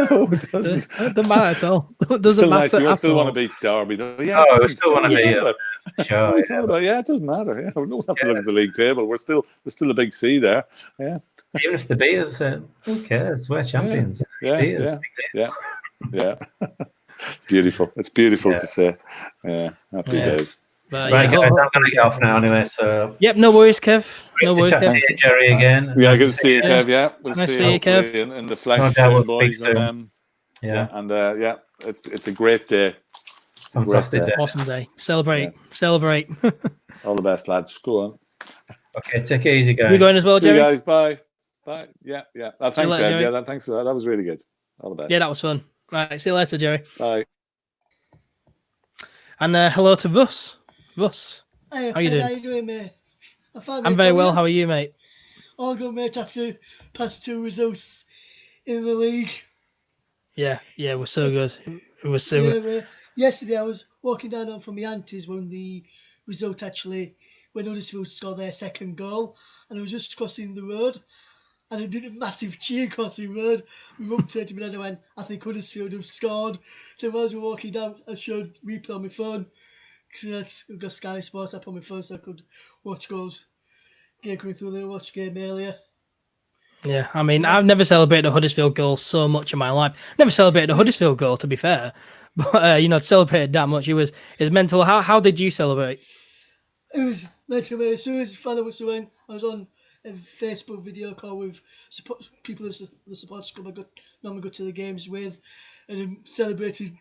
No, it doesn't. It doesn't matter at all. It doesn't matter. You still want to beat Derby, though. Yeah, we still want to beat. Sure. It doesn't matter. Yeah, we don't have to look at the league table. We're still a big C there. Yeah. Even if they beat us, who cares? We're champions. Yeah. It's beautiful. It's beautiful to say. Yeah, happy days. But, right, guys, I'm going to get off now anyway. So no worries, Kev. No worries, Kev. Thanks to Jerry again. Yeah, good to see you, Kev. Yeah, we'll see you, Kev. In the flesh, boys. And it's a great day. Fantastic day. Awesome day. Celebrate. All the best, lads. Go on. Okay, take it easy, guys. You going as well, Jerry? See you guys. Bye. Yeah. Thanks, Ed. Yeah, thanks for that. That was really good. All the best. Yeah, that was fun. Right, see you later, Jerry. Bye. And hello to Russ. Russ, hey, how you doing? How you doing, mate? I'm very well. How are you, mate? All good, mate. After past 2 results in the league. Yeah, we're so good. It was so good. Yesterday, I was walking down from my auntie's when the result when Huddersfield scored their second goal, and I was just crossing the road. And I did a massive cheer crossing road. My mum turned to me and I went, I think Huddersfield have scored. So as we were walking down, I showed replay on my phone. Because I've got Sky Sports app on my phone so I could watch goals. Game coming through there, watch game earlier. Yeah, I mean, I've never celebrated a Huddersfield goal so much in my life. Never celebrated a Huddersfield goal, to be fair. But, to celebrate that much, it was mental. How did you celebrate? It was mental, mate. As soon as I went, I was on a Facebook video call with people of the supporters club I normally go to the games with, and celebrated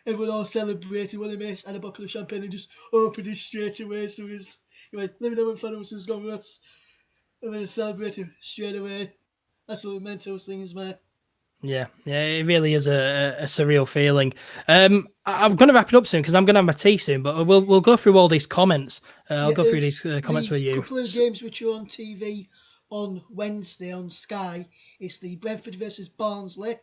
everyone all celebrated when they had a bottle of champagne and just opened it straight away. So he went, let me know when Fernand was gone with us. And then celebrated straight away. Absolutely mental things, mate. Yeah, it really is a surreal feeling. I'm going to wrap it up soon because I'm going to have my tea soon, but we'll go through all these comments. I'll go through these comments with you. A couple of games which are on TV on Wednesday on Sky. It's the Brentford versus Barnsley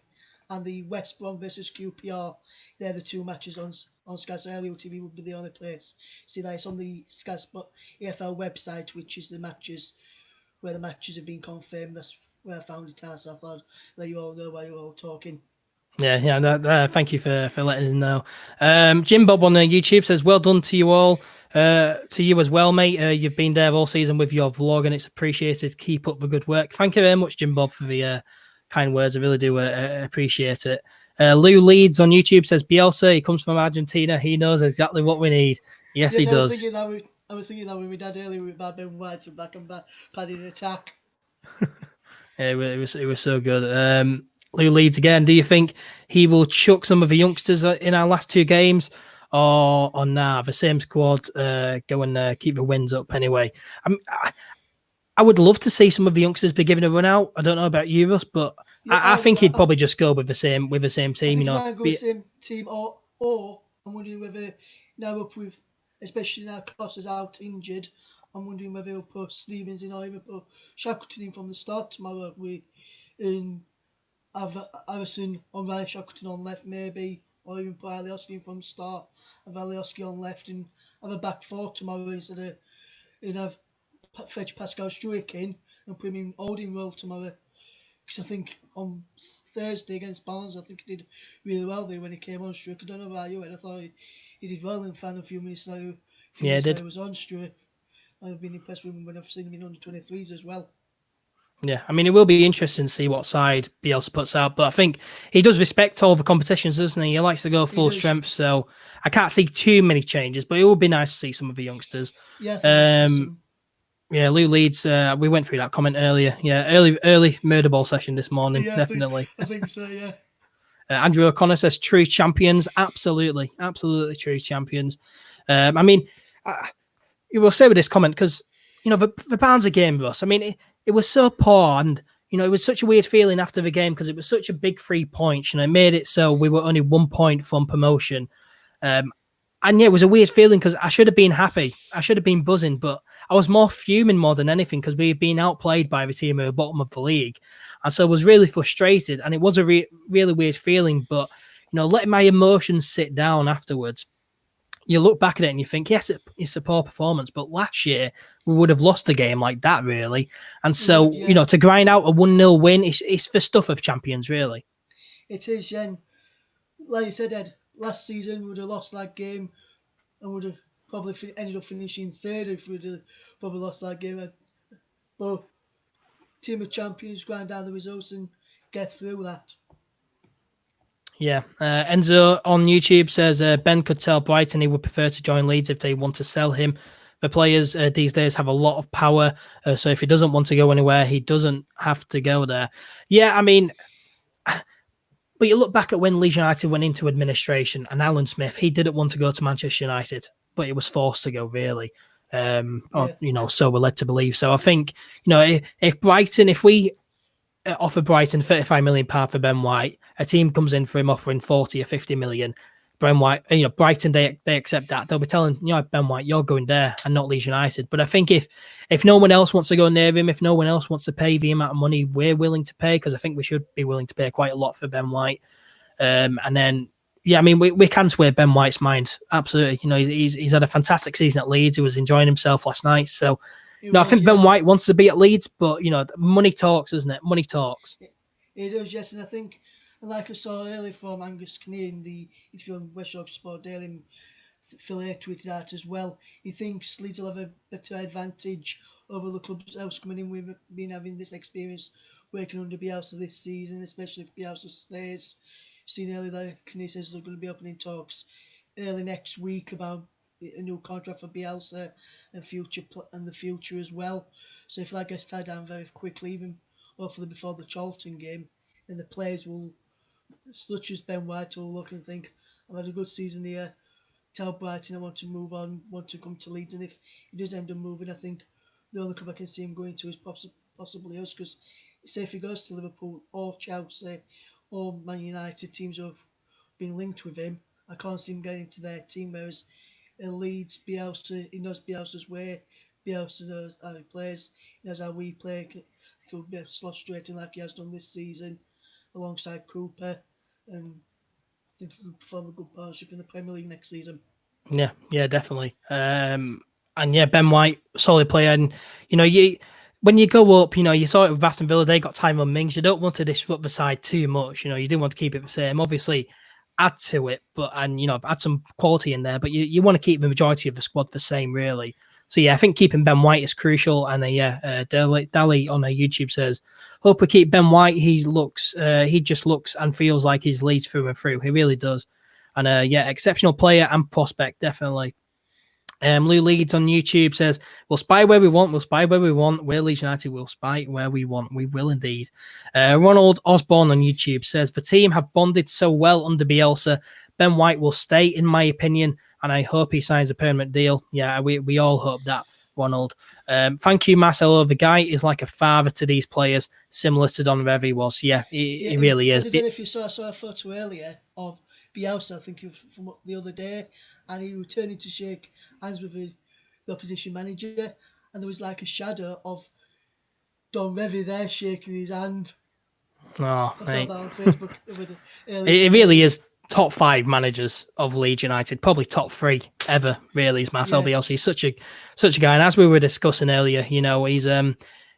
and the West Brom versus QPR. They're the two matches on Sky. So LEO TV would be the only place. See that it's on the Sky Sport EFL website, which is the matches where the matches have been confirmed. That's where I found it out. So I thought let you all know while you're all talking. Yeah. Thank you for letting us know. Jim Bob on YouTube says, "Well done to you all, to you as well, mate. You've been there all season with your vlog, and it's appreciated. Keep up the good work." Thank you very much, Jim Bob, for the kind words. I really do appreciate it. Lou Leeds on YouTube says, "Bielsa, he comes from Argentina. He knows exactly what we need." Yes, he does. I was thinking that with my dad earlier with Ben White and back and back padding attack. It was so good. Lou Leeds again. Do you think he will chuck some of the youngsters in our last two games, or nah? The same squad go and keep the wins up anyway. I would love to see some of the youngsters be given a run out. I don't know about you, Russ, but I think he'd probably just go with the same team. He might go with the same team, or I'm wondering whether now up with, especially now Kloss is out injured. I'm wondering whether he'll put Stevens in or even put Shackleton in from the start tomorrow. Have Harrison on right, Shackleton on left, maybe, or even put Alioski in from the start, have Alioski on left, and have a back four tomorrow instead of have fetch Pascal Struik in and put him in holding role tomorrow. Because I think on Thursday against Barnes, I think he did really well there when he came on Struik. I don't know about you, I thought he did well in fan a few minutes now. He was on Struik. I've been impressed with him when I've seen him in under 23s as well. Yeah, I mean, it will be interesting to see what side Bielsa puts out, but I think he does respect all the competitions, doesn't he? He likes to go full strength, so I can't see too many changes, but it would be nice to see some of the youngsters. Yeah, yeah, Lou Leeds, we went through that comment earlier. Yeah, early murder ball session this morning, definitely. I think so, yeah. Andrew O'Connor says, true champions. Absolutely true champions. I mean, you will say with this comment, because, the Barnsley game, Russ, I mean, it was so poor, and, it was such a weird feeling after the game because it was such a big 3 points, it made it so we were only 1 point from promotion. And yeah, it was a weird feeling because I should have been happy. I should have been buzzing, but I was more fuming more than anything because we had been outplayed by the team at the bottom of the league. And so I was really frustrated, and it was a really weird feeling, but, letting my emotions sit down afterwards, you look back at it and you think, yes, it's a poor performance, but last year we would have lost a game like that, really. And so, to grind out a 1-0 win, it's the stuff of champions, really. It is, Jen. Like you said, Ed, last season we would have lost that game and would have probably ended up finishing third if we would have probably lost that game. But team of champions grind down the results and get through that. Yeah. Enzo on YouTube says Ben could tell Brighton he would prefer to join Leeds if they want to sell him. The players these days have a lot of power, so if he doesn't want to go anywhere, he doesn't have to go there. Yeah, I mean, but you look back at when Leeds United went into administration, and Alan Smith, he didn't want to go to Manchester United, but he was forced to go, really. So we're led to believe. So I think, if Brighton, if we offer Brighton £35 million for Ben White, a team comes in for him offering 40 or 50 million. Brighton, they accept that. They'll be telling, Ben White, you're going there and not Leeds United. But I think if no one else wants to go near him, if no one else wants to pay the amount of money we're willing to pay, because I think we should be willing to pay quite a lot for Ben White. And then, I mean, we can sway Ben White's mind. Absolutely. He's had a fantastic season at Leeds. He was enjoying himself last night. So, I think Ben White wants to be at Leeds, but, money talks, isn't it? Money talks. It does, yes. And I think, like I saw earlier from Angus Kinnear in the interview on West Yorkshire Sport Daily, and Phil Hay tweeted out as well, he thinks Leeds will have a better advantage over the clubs else coming in. We've been having this experience working under Bielsa this season, especially if Bielsa stays. Seen earlier that Kinnear says they're going to be opening talks early next week about a new contract for Bielsa and the future as well. So if that gets tied down very quickly, even hopefully before the Charlton game, then the players will, such as Ben White, will look and think, I've had a good season here. Tell Brighton I want to move on, want to come to Leeds, and if he does end up moving, I think the only club I can see him going to is possibly us. Because say if he goes to Liverpool or Chelsea or Man United, teams who have been linked with him, I can't see him getting into their team. Whereas in Leeds, Bielsa, he knows Bielsa's way. Bielsa knows how he plays. He knows how we play. He'll be able to slot straight in like he has done this season, alongside Cooper, and I think he could perform a good partnership in the Premier League next season. Yeah, definitely. And yeah, Ben White, solid player. And when you go up, you saw it with Aston Villa, they got Tyrone Mings. You don't want to disrupt the side too much. You do want to keep it the same. Obviously, add to it, but add some quality in there. But you want to keep the majority of the squad the same, really. So yeah, I think keeping Ben White is crucial. And Dali on YouTube says, "Hope we keep Ben White. He just looks and feels like he's Leeds through and through. He really does." And exceptional player and prospect, definitely. Lou Leeds on YouTube says, "We'll spy where we want. We'll spy where we want. We're Leeds United. We'll spy where we want. We will indeed." Ronald Osborne on YouTube says, "The team have bonded so well under Bielsa. Ben White will stay, in my opinion, and I hope he signs a permanent deal." Yeah, we all hope that, Ronald. Thank you, Marcelo. The guy is like a father to these players, similar to Don Revie was. Yeah, he really is. I don't know if you saw a photo earlier of Bielsa, I think from the other day, and he was turning to shake hands with the opposition manager, and there was like a shadow of Don Revie there shaking his hand. Oh, I saw that on Facebook. It really is top 5 managers of Leeds United, probably top 3 ever. Really, is Marcelo Bielsa. He's such a guy, and as we were discussing earlier, he's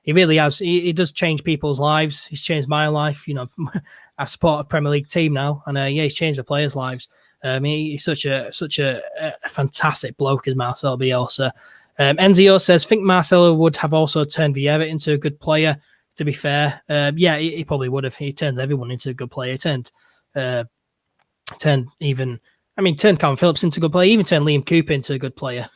he really has. He does change people's lives. He's changed my life. I support a Premier League team now, and he's changed the players' lives. He's such a fantastic bloke as Marcelo Bielsa. Enzio says, "Think Marcelo would have also turned Vieira into a good player." To be fair, he probably would have. He turns everyone into a good player. He turned Calvin Phillips into a good player. Even turned Liam Cooper into a good player.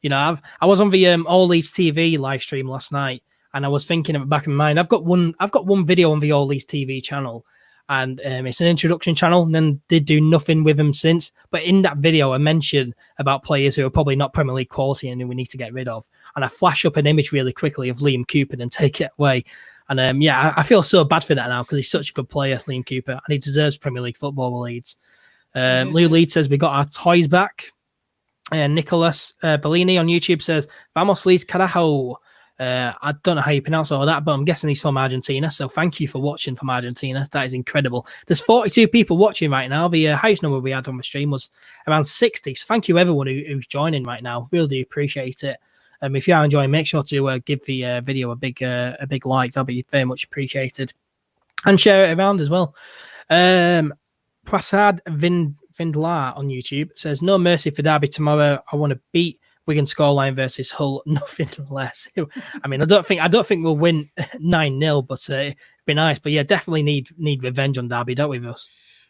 I was on the All Leeds TV live stream last night, and I was thinking at the back of my mind, I've got one video on the All Leeds TV channel, and it's an introduction channel, and then did do nothing with them since. But in that video, I mentioned about players who are probably not Premier League quality and who we need to get rid of. And I flash up an image really quickly of Liam Cooper and take it away. And I feel so bad for that now because he's such a good player, Liam Cooper, and he deserves Premier League football with Leeds. Lou Leeds says, "We got our toys back." Nicholas Bellini on YouTube says, "Vamos Leeds Carajo." I don't know how you pronounce all that, but I'm guessing he's from Argentina. So thank you for watching from Argentina. That is incredible. There's 42 people watching right now. The highest number we had on the stream was around 60. So thank you everyone who's joining right now. Really do appreciate it. If you are enjoying, make sure to give the video a big like. That'll be very much appreciated. And share it around as well. Prasad Vindlar on YouTube says, "No mercy for Derby tomorrow. I want to beat Wigan scoreline versus Hull, nothing less." I mean, I don't think we'll win 9-0, but it'd be nice. But yeah, definitely need revenge on Derby, don't we, Russ?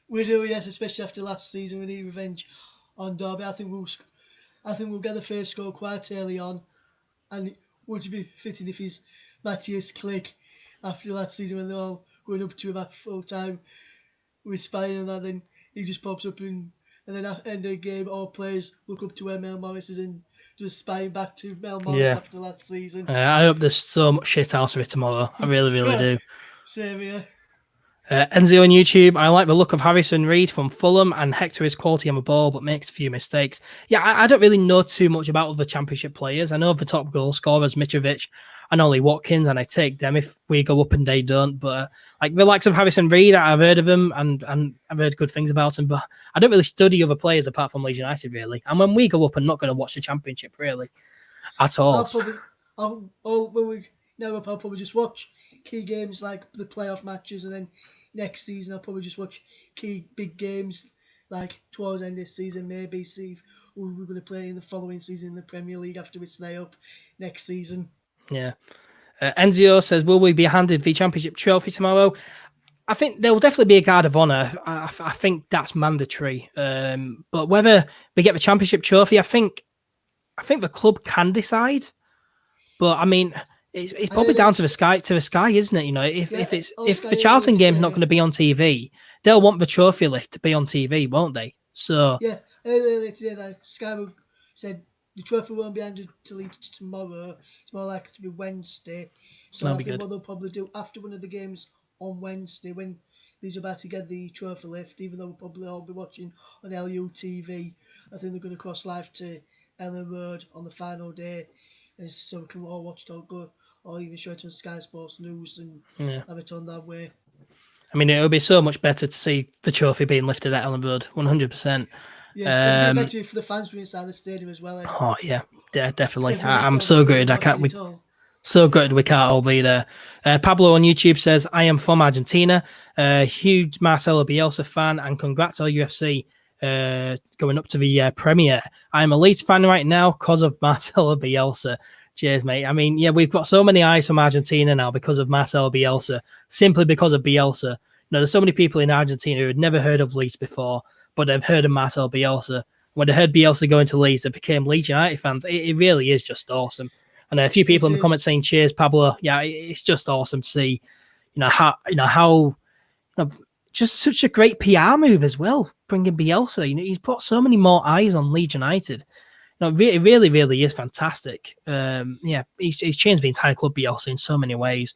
We do, yes, especially after last season. We need revenge on Derby. I think we'll get the first goal quite early on, and it would be fitting if he's Matthias Klick after last season when they're all going up to him at full time with Spain, and then he just pops up and then at the end of the game, all players look up to where Mel Morris is and just spying back to Mel Morris after last season. I hope there's so much shit out of it tomorrow. I really, really do. Same here. Enzo on YouTube, "I like the look of Harrison Reed from Fulham, and Hector is quality on the ball, but makes a few mistakes." Yeah, I don't really know too much about other Championship players. I know the top goal scorers, Mitrovic and Ollie Watkins, and I take them if we go up and they don't. But like the likes of Harrison Reed, I've heard of him and I've heard good things about him, but I don't really study other players apart from Leeds United, really. And when we go up, I'm not going to watch the Championship, really, at all. I'll probably just watch key games like the playoff matches, and then next season I'll probably just watch key big games like towards the end of this season, maybe see who we're going to play in the following season in the Premier League after we stay up next season. Yeah. Enzio says, "Will we be handed the Championship trophy tomorrow?" I think there will definitely be a guard of honour. I think that's mandatory. But whether we get the Championship trophy, I think the club can decide. But I mean, it's probably down to the sky, isn't it? If the Charlton game's not going to be on TV, they'll want the trophy lift to be on TV, won't they? So yeah, earlier today, like Sky said, the trophy won't be handed to Leeds tomorrow. It's more likely to be Wednesday. So that'll I be think good. what they'll probably do after one of the games on Wednesday, when Leeds are about to get the trophy lift, even though we'll probably all be watching on LUTV, I think they're going to cross live to Ellen Road on the final day, and so we can all watch it all go, or even show it on Sky Sports News and have it on that way. I mean, it would be so much better to see the trophy being lifted at Ellen Road, 100%. Yeah, it'd be better if the fans were inside the stadium as well. Oh yeah, definitely. Everyone I'm inside the so stadium gutted. I can't. watching it all. So good we can't all be there. Pablo on YouTube says, I am from Argentina. Huge Marcelo Bielsa fan, and congrats all UFC going up to the premiere. I'm a Leeds fan right now because of Marcelo Bielsa. Cheers, mate. I mean, yeah, we've got so many eyes from Argentina now because of Marcelo Bielsa, simply because of Bielsa. You know, there's so many people in Argentina who had never heard of Leeds before, but they've heard of Marcelo Bielsa. When they heard Bielsa going to Leeds, they became Leeds United fans. It really is just awesome. And a few people in the comments saying, "Cheers, Pablo." Yeah, it's just awesome to see. How just such a great PR move as well, bringing Bielsa. He's put so many more eyes on Leeds United. It really is fantastic. He's changed the entire club, Bielsa, in so many ways.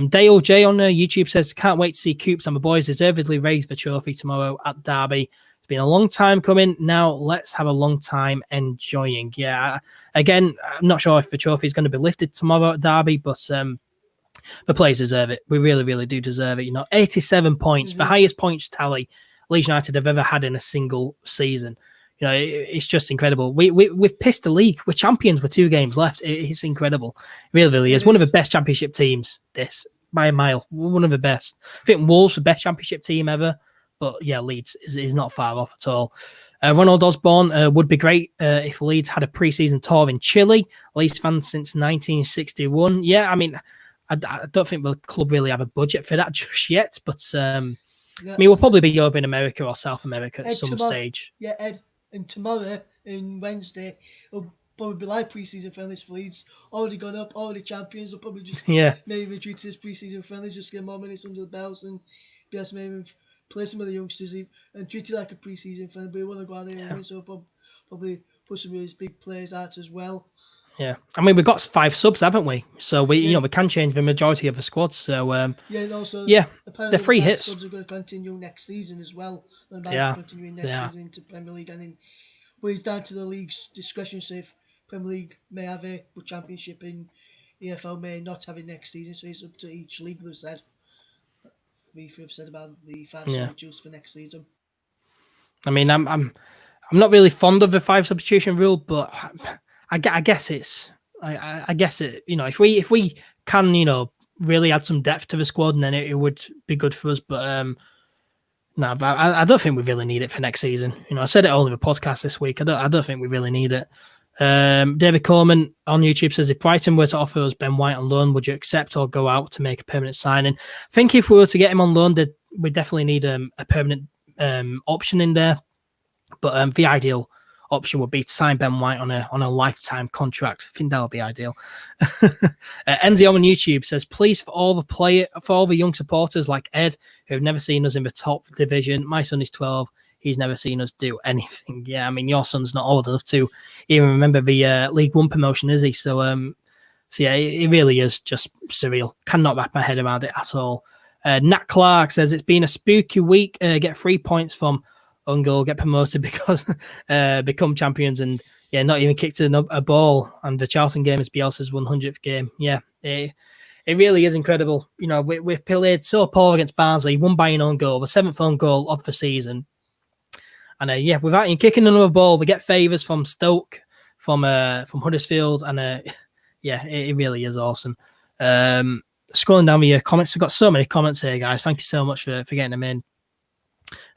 Dale J on YouTube says, "Can't wait to see Coops and the boys deservedly raise the trophy tomorrow at Derby. It's been a long time coming. Now let's have a long time enjoying." Yeah, again, I'm not sure if the trophy is going to be lifted tomorrow at Derby, but the players deserve it. We really do deserve it. 87 points, the highest points tally Leeds United have ever had in a single season. It's just incredible. We've pissed the league. We're champions with 2 games left. It's incredible. It really is. One of the best championship teams, this, by a mile. One of the best. I think Wolves the best championship team ever. But yeah, Leeds is not far off at all. Ronald Osborne would be great if Leeds had a pre-season tour in Chile. Leeds fans since 1961. Yeah, I mean, I don't think the club really have a budget for that just yet. But I mean, we'll probably be over in America or South America at some stage. Yeah, Ed. And tomorrow and Wednesday, it'll probably be like pre-season friendlies for Leeds. Already gone up, already champions. They'll probably just maybe treat this pre-season friendlies, just get more minutes under the belts and be able to maybe play some of the youngsters and treat it like a pre-season friendly. But we want to go out there and win, so probably put some of these big players out as well. Yeah, I mean, we've got 5 subs, haven't we? So we can change the majority of the squad. So and also apparently they're free hits. Subs are going to continue next season as well. And continuing next season into Premier League, and but it's down to the league's discretion. So if Premier League may have a championship in EFL may not have it next season, so it's up to each league. They've said about the 5 substitutes for next season. I mean, I'm not really fond of the 5 substitution rule, but I guess it's I guess it. If we can really add some depth to the squad, and then it would be good for us. But no, I don't think we really need it for next season. I said it all in the podcast this week. I don't think we really need it. David Coleman on YouTube says, if Brighton were to offer us Ben White on loan, would you accept or go out to make a permanent signing? I think if we were to get him on loan, we definitely need a permanent option in there. But the ideal option would be to sign Ben White on a lifetime contract. I think that would be ideal. Enzi on YouTube says, please, for all the young supporters like Ed who have never seen us in the top division. My son is 12. He's never seen us do anything. Yeah, I mean, your son's not old enough to even remember the League One promotion, is he? So yeah, it really is just surreal. Cannot wrap my head around it at all. Nat Clark says, it's been a spooky week. Get 3 points from Ungoal, get promoted because become champions, and not even kicked a ball. And the Charlton game is Bielsa's 100th game. Yeah, it really is incredible. We've played so poor against Barnsley, won by an own goal, the 7th own goal of the season. And without even kicking another ball, we get favours from Stoke, from Huddersfield, and it really is awesome. Scrolling down with your comments, we've got so many comments here, guys. Thank you so much for getting them in.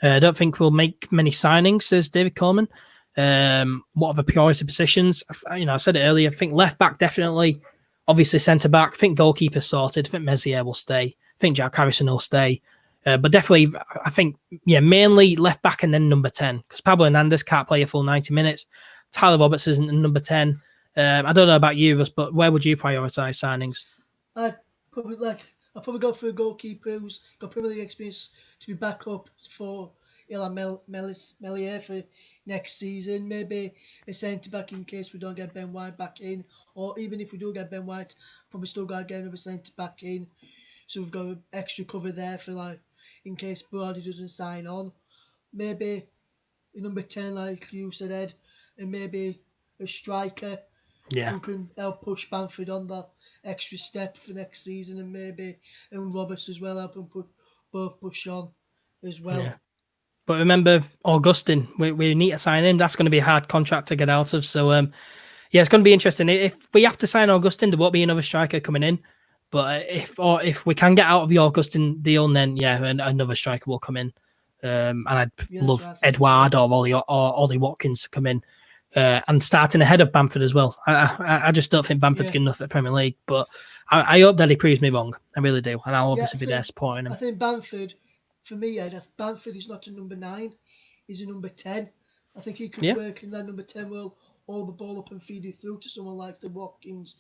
I don't think we'll make many signings, says David Coleman. What are the priority positions? I said it earlier. I think left back definitely. Obviously centre back. I think goalkeeper sorted. I think Messier will stay. I think Jack Harrison will stay. But definitely, I think mainly left back and then number 10, because Pablo Hernandez can't play a full 90 minutes. Tyler Roberts isn't number 10. I don't know about you, Russ, but where would you prioritise signings? I'd probably go for a goalkeeper who's got Premier League experience to be back up for Melier for next season. Maybe a centre back in case we don't get Ben White back in, or even if we do get Ben White, probably still got to get another centre back in. So we've got extra cover there for like in case Brody doesn't sign on. Maybe a number 10, like you said, Ed, and maybe a striker who can help push Bamford on that extra step for next season, and Roberts as well, help him both push on as well. Yeah. But remember, Augustin, we need to sign him. That's going to be a hard contract to get out of. So, it's going to be interesting. If we have to sign Augustin, there won't be another striker coming in. But if we can get out of the Augustin deal, then another striker will come in. And I'd love Edouard or Ollie Watkins to come in and starting ahead of Bamford as well. I just don't think Bamford's good enough at the Premier League. But I hope that he proves me wrong. I really do. And I'll obviously be there supporting him. I think Bamford, for me, Ed, Bamford is not a number 9. He's a number 10. I think he could work in that number 10 role, hold the ball up and feed it through to someone like the Watkins.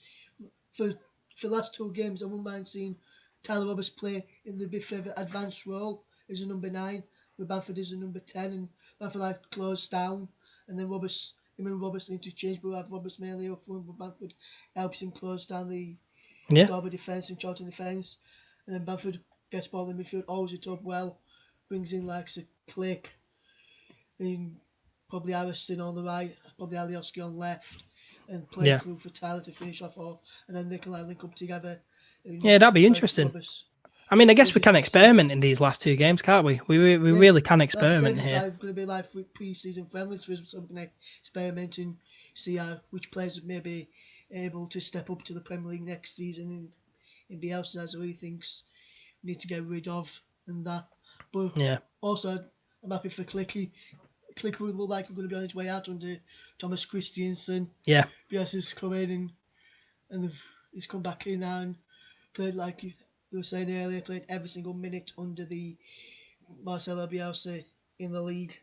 For the last 2 games, I wouldn't mind seeing Tyler Roberts play in the bit further advanced role as a number 9, where Bamford is a number 10, and Bamford like closed down, and then Roberts need to change, but we have Roberts mainly up front, but Bamford helps him close down the Derby defence and short defence, and then Bamford gets ball in midfield, holds it up well, brings in like a Click, and probably Harrison on the right, probably Alioski on left, and play through for Tyler to finish off, and then they can like link up together. That'd be interesting. Roberts. I mean, I guess we can experiment in these last 2 games, can't we? We really can experiment here. It's going to be like pre-season friendlies for us, so we can experiment and see which players may be able to step up to the Premier League next season and Bielsa as he thinks we need to get rid of and that. But also, I'm happy for Clicky. Click would look like we're going to be on his way out under Thomas Christiansen. Yeah. Bielsa's come in and he's come back in now and played like you were saying earlier, played every single minute under the Marcelo Bielsa in the league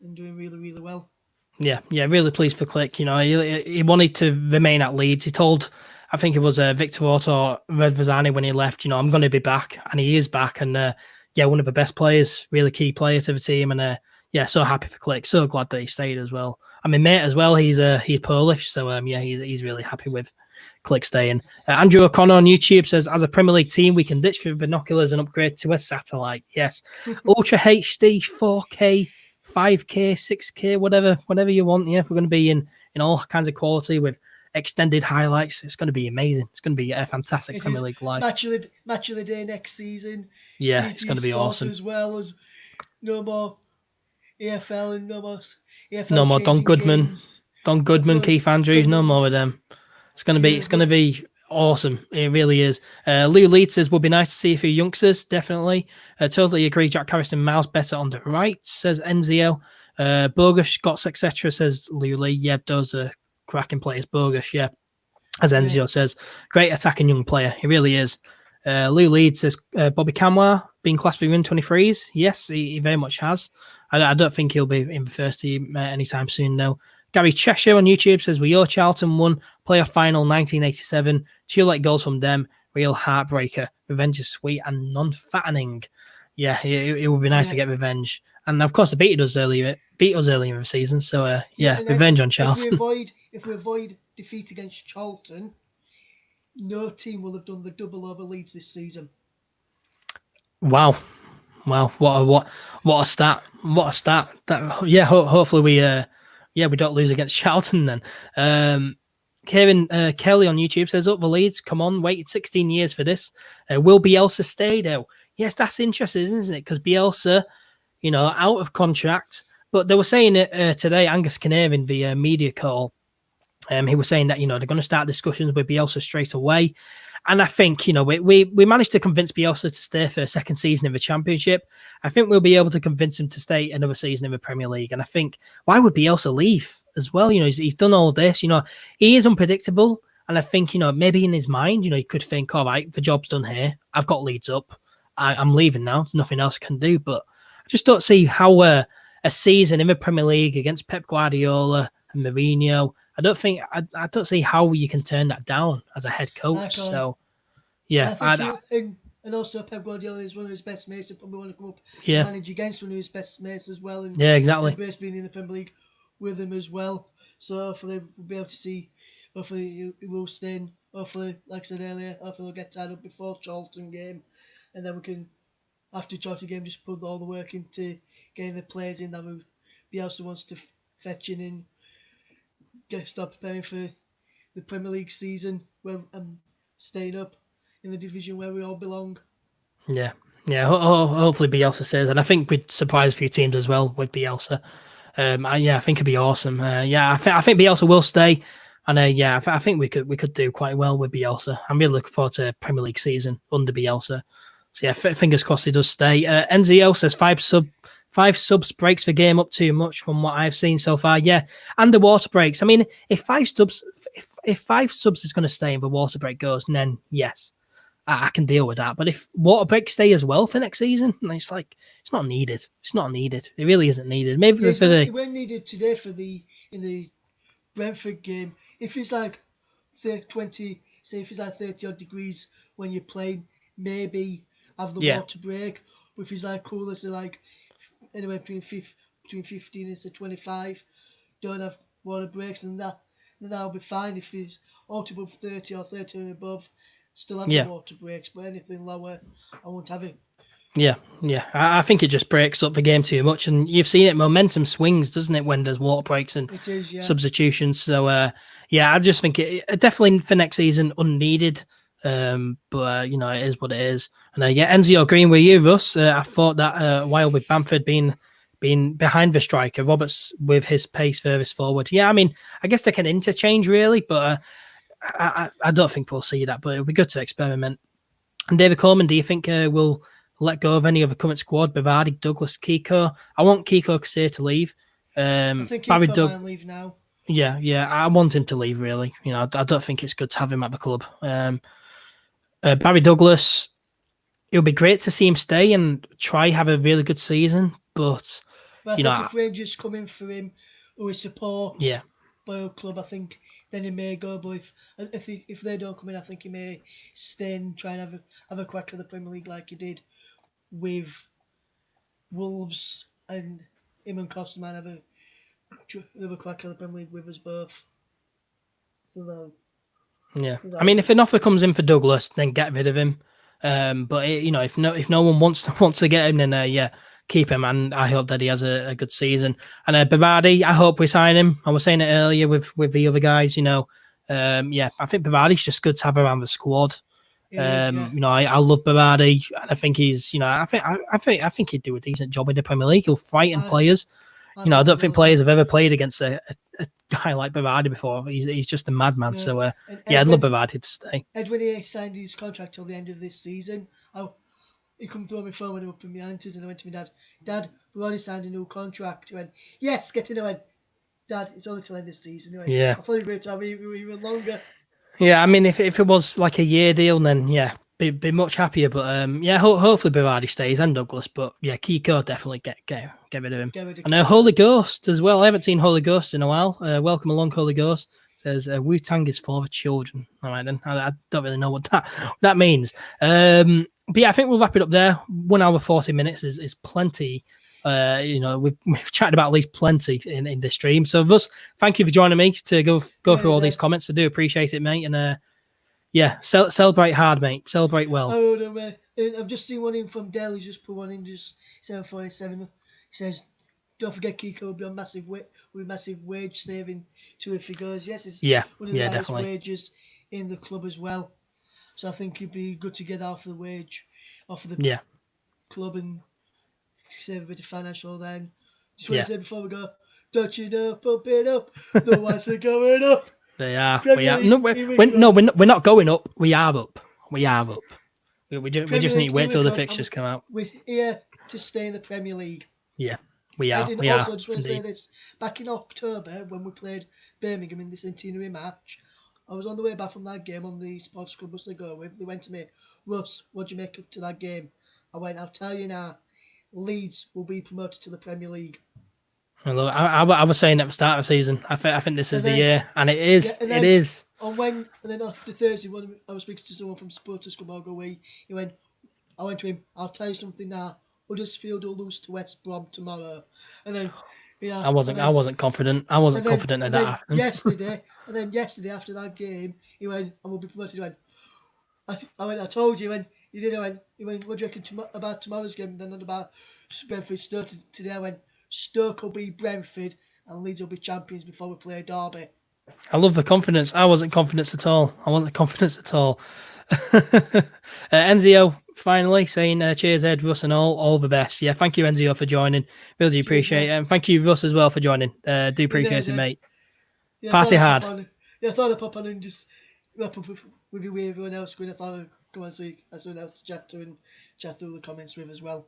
and doing really, really well. Yeah, really pleased for Click. You know, he wanted to remain at Leeds. He told, I think it was Victor Otto Redvazani when he left, I'm going to be back, and he is back. And one of the best players, really key player to the team, and so happy for Click. So glad that he stayed as well. I mean, mate as well. He's Polish, so he's really happy with Click staying. Andrew O'Connor on YouTube says, as a Premier League team, we can ditch the binoculars and upgrade to a satellite. Yes, Ultra HD, 4K, 5K, 6K, whatever you want. Yeah, we're going to be in all kinds of quality with extended highlights. It's going to be amazing. It's going to be a fantastic Premier League live. Match of the day next season. Yeah, it's going to be awesome. As well as no more EFL and no more EFL. No more Don Goodman. Games. Don Goodman, Keith Andrews, no more of them. It's going to be awesome. It really is. Lou Leeds says, would be nice to see a few youngsters. Definitely. Totally agree. Jack Harrison, Miles better on the right, says Enzio. Bogus, Scots, etc. says Lou Lee. Yeah, those are cracking players. Bogus, yeah. As Enzio says, great attacking young player. He really is. Lou Leeds says, Bobby Camwa being classed for win-23s. Yes, he very much has. I don't think he'll be in the first team anytime soon, though. Gary Cheshire on YouTube says, Yo Charlton won playoff final 1987. 2 late goals from them. Real heartbreaker. Revenge is sweet and non-fattening. Yeah, it would be nice to get revenge. And of course, they beat us earlier in the season. So, revenge on Charlton. If we avoid defeat against Charlton, no team will have done the double over Leeds this season. Wow, what a stat! What a stat! Hopefully we don't lose against Charlton then. Kevin Kelly on YouTube says, up the Leeds, come on, waited 16 years for this. Will Bielsa stay though? Yes, that's interesting, isn't it? Because Bielsa, out of contract, but they were saying it today, Angus Kinnear in the media call, he was saying that, they're going to start discussions with Bielsa straight away. And I think, we managed to convince Bielsa to stay for a second season in the Championship. I think we'll be able to convince him to stay another season in the Premier League. And I think, why would Bielsa leave as well? He's done all this. He is unpredictable. And I think, maybe in his mind, he could think, all right, the job's done here. I've got Leeds up. I'm leaving now. There's nothing else I can do. But I just don't see how a season in the Premier League against Pep Guardiola and Mourinho, I don't see how you can turn that down as a head coach. So, yeah. I And also, Pep Guardiola is one of his best mates and probably want to come up Yeah. and manage against one of his best mates as well. And Yeah, exactly. embrace being in the Premier League with him as well. So hopefully we'll be able to see. Hopefully he will stay in. Hopefully, like I said earlier, hopefully he'll get tied up before Charlton game, and then we can, after Charlton game, just put all the work into getting the players in that Bielsa wants to fetch in and start preparing for the Premier League season, where I'm staying up in the division where we all belong. Yeah. Hopefully Bielsa stays, and I think we'd surprise a few teams as well with Bielsa. I think it'd be awesome. I think Bielsa will stay, and I think we could do quite well with Bielsa. I'm really looking forward to Premier League season under Bielsa. So yeah, fingers crossed he does stay. NZO says 5 subs breaks the game up too much from what I've seen so far. Yeah, and the water breaks. I mean, if 5 subs is going to stay and the water break goes, then yes, I can deal with that. But if water breaks stay as well for next season, it's like it's not needed. It's not needed. It really isn't needed. Maybe for it weren't needed today in the Brentford game. If it's like 20, say if it's like 30 odd degrees when you're playing, maybe have the water break. But if it's like cooler, so like anywhere between 15 and say 25, don't have water breaks, and that'll be fine. If it's out above 30 or 30 and above, still have the water breaks. But anything lower, I won't have it. Yeah. I think it just breaks up the game too much, and you've seen it. Momentum swings, doesn't it, when there's water breaks and substitutions? So, I just think it definitely for next season unneeded. But it is what it is. And Enzio Green, were you, Russ? I thought that while with Bamford being behind the striker, Roberts with his pace furthest forward. Yeah, I mean, I guess they can interchange really, but I don't think we'll see that. But it'll be good to experiment. And David Coleman, do you think we'll let go of any of the current squad? Bavardi, Douglas, Kiko. I want Kiko Kasir to leave. I think Kiko might leave now. Yeah, I want him to leave. Really, I don't think it's good to have him at the club. Barry Douglas, it would be great to see him stay and try have a really good season, but I think if Rangers come in for him or he supports by a club, I think then he may go. But if they don't come in, I think he may stay and try and have a crack at the Premier League like he did with Wolves, and him and Costa might have a crack at the Premier League with us both. Yeah, I mean, if an offer comes in for Douglas, then get rid of him. But if no one wants to get him, then keep him. And I hope that he has a good season. And Bavardi, I hope we sign him. I was saying it earlier with the other guys. I think Bavardi's just good to have around the squad. I love Bavardi, and I think he's, I think he'd do a decent job in the Premier League. He'll frighten players. I don't think players have ever played against a guy like Bavardi before. He's just a madman. So, I'd love Bavardi to stay. Ed, when he signed his contract till the end of this season, he come through my phone when he was up in my aunties, and I went to my dad, Dad, we've already signed a new contract. He went, yes, get in. I went, Dad, it's only till the end of the season. He went, I thought you'd be able to have even longer. Yeah, I mean, if it was like a year deal, then be much happier. But hopefully Bavardi stays and Douglas. But Kiko definitely get rid of him. And Holy Ghost as well. I haven't seen Holy Ghost in a while. Welcome along, Holy Ghost. Says Wu-Tang is for the children. All right, then I don't really know what that means. But I think we'll wrap it up there. 1 hour 40 minutes is plenty. We've chatted about at least plenty in this stream. So Russ, thank you for joining me to go through all these comments. I do appreciate it, mate. And celebrate hard, mate. Celebrate well. Oh no, mate. I've just seen one in from Dell. He's just put one in, just 747. He says, "Don't forget Kiko will be on massive wage saving too if he goes." Yes, it's one of the highest wages in the club as well. So I think it'd be good to get off the wage, off of the club, and save a bit of financial. Then just want to say before we go, don't you know, pump it up. The ones are going up. They are. We are. No, we're not going up. We are up. We just need to wait till the fixtures come out. We're here to stay in the Premier League. Yeah, we are. I also just want to say this. Back in October, when we played Birmingham in the centenary match, I was on the way back from that game on the sports club bus they go with. They went to me, Russ, what do you make up to that game? I went, I'll tell you now, Leeds will be promoted to the Premier League. I was saying at the start of the season, I think this is the year, and it is. Yeah, it is. And then after Thursday, I was speaking to someone from Supporters Club Ogilvie. He went, I went to him, I'll tell you something now. Huddersfield will lose to West Brom tomorrow. And then, I wasn't confident. I wasn't confident that that happened. Yesterday after that game, he went, and we'll be promoted. He went, I told you, and he did. He went, what do you reckon about tomorrow's game? Then about Brentford Stoke today. I went, Stoke will be Brentford and Leeds will be champions before we play Derby. I love the confidence. I wasn't confident at all. Enzio finally saying cheers, Ed, Russ, and all the best. Yeah, thank you, Enzio, for joining. Really appreciate it. And thank you, Russ, as well, for joining. Do appreciate it, mate. Yeah, Party hard. I thought I'd pop on and just wrap up with you with everyone else. I thought I'd come and see someone else to chat to and chat through the comments with as well.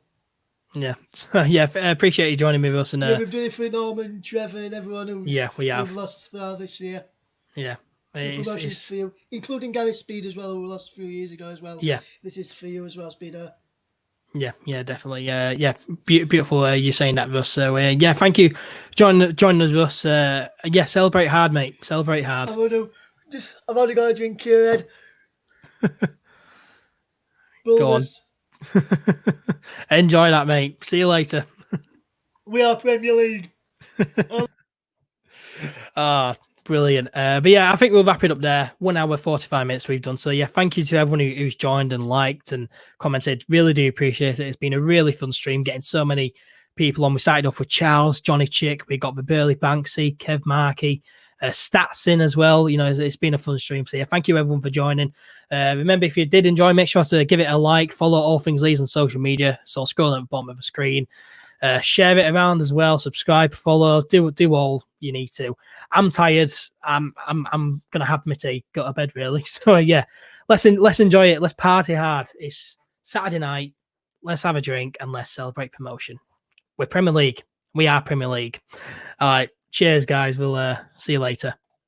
Yeah, appreciate you joining me, Russ. And we've done it for Norman, Trevor, and everyone who we have lost throughout this year. Yeah, promotions for you, including Gary Speed as well, who lost a few years ago as well. Yeah, this is for you as well, Speedo. Yeah, definitely. Beautiful. You saying that, Russ. So thank you, joining us, Russ. Celebrate hard, mate. Celebrate hard. I've only got a drink here, Ed. Go on. Enjoy that, mate. See you later. We are Premier League. Brilliant. I think we'll wrap it up there. 1 hour, 45 minutes we've done. So thank you to everyone who's joined and liked and commented. Really do appreciate it. It's been a really fun stream, getting so many people on. We started off with Charles, Johnny Chick. We got the Burley Banksy, Kev Markey, Stats in as well. It's been a fun stream. So thank you everyone for joining. Remember, if you did enjoy, make sure to give it a like, follow All Things Leeds on social media. So scroll at the bottom of the screen. Share it around as well. Subscribe, follow, do all you need to. I'm tired. I'm gonna have my tea. Go to bed really. So let's enjoy it. Let's party hard. It's Saturday night. Let's have a drink and let's celebrate promotion. We're Premier League. We are Premier League. All right. Cheers, guys. We'll see you later.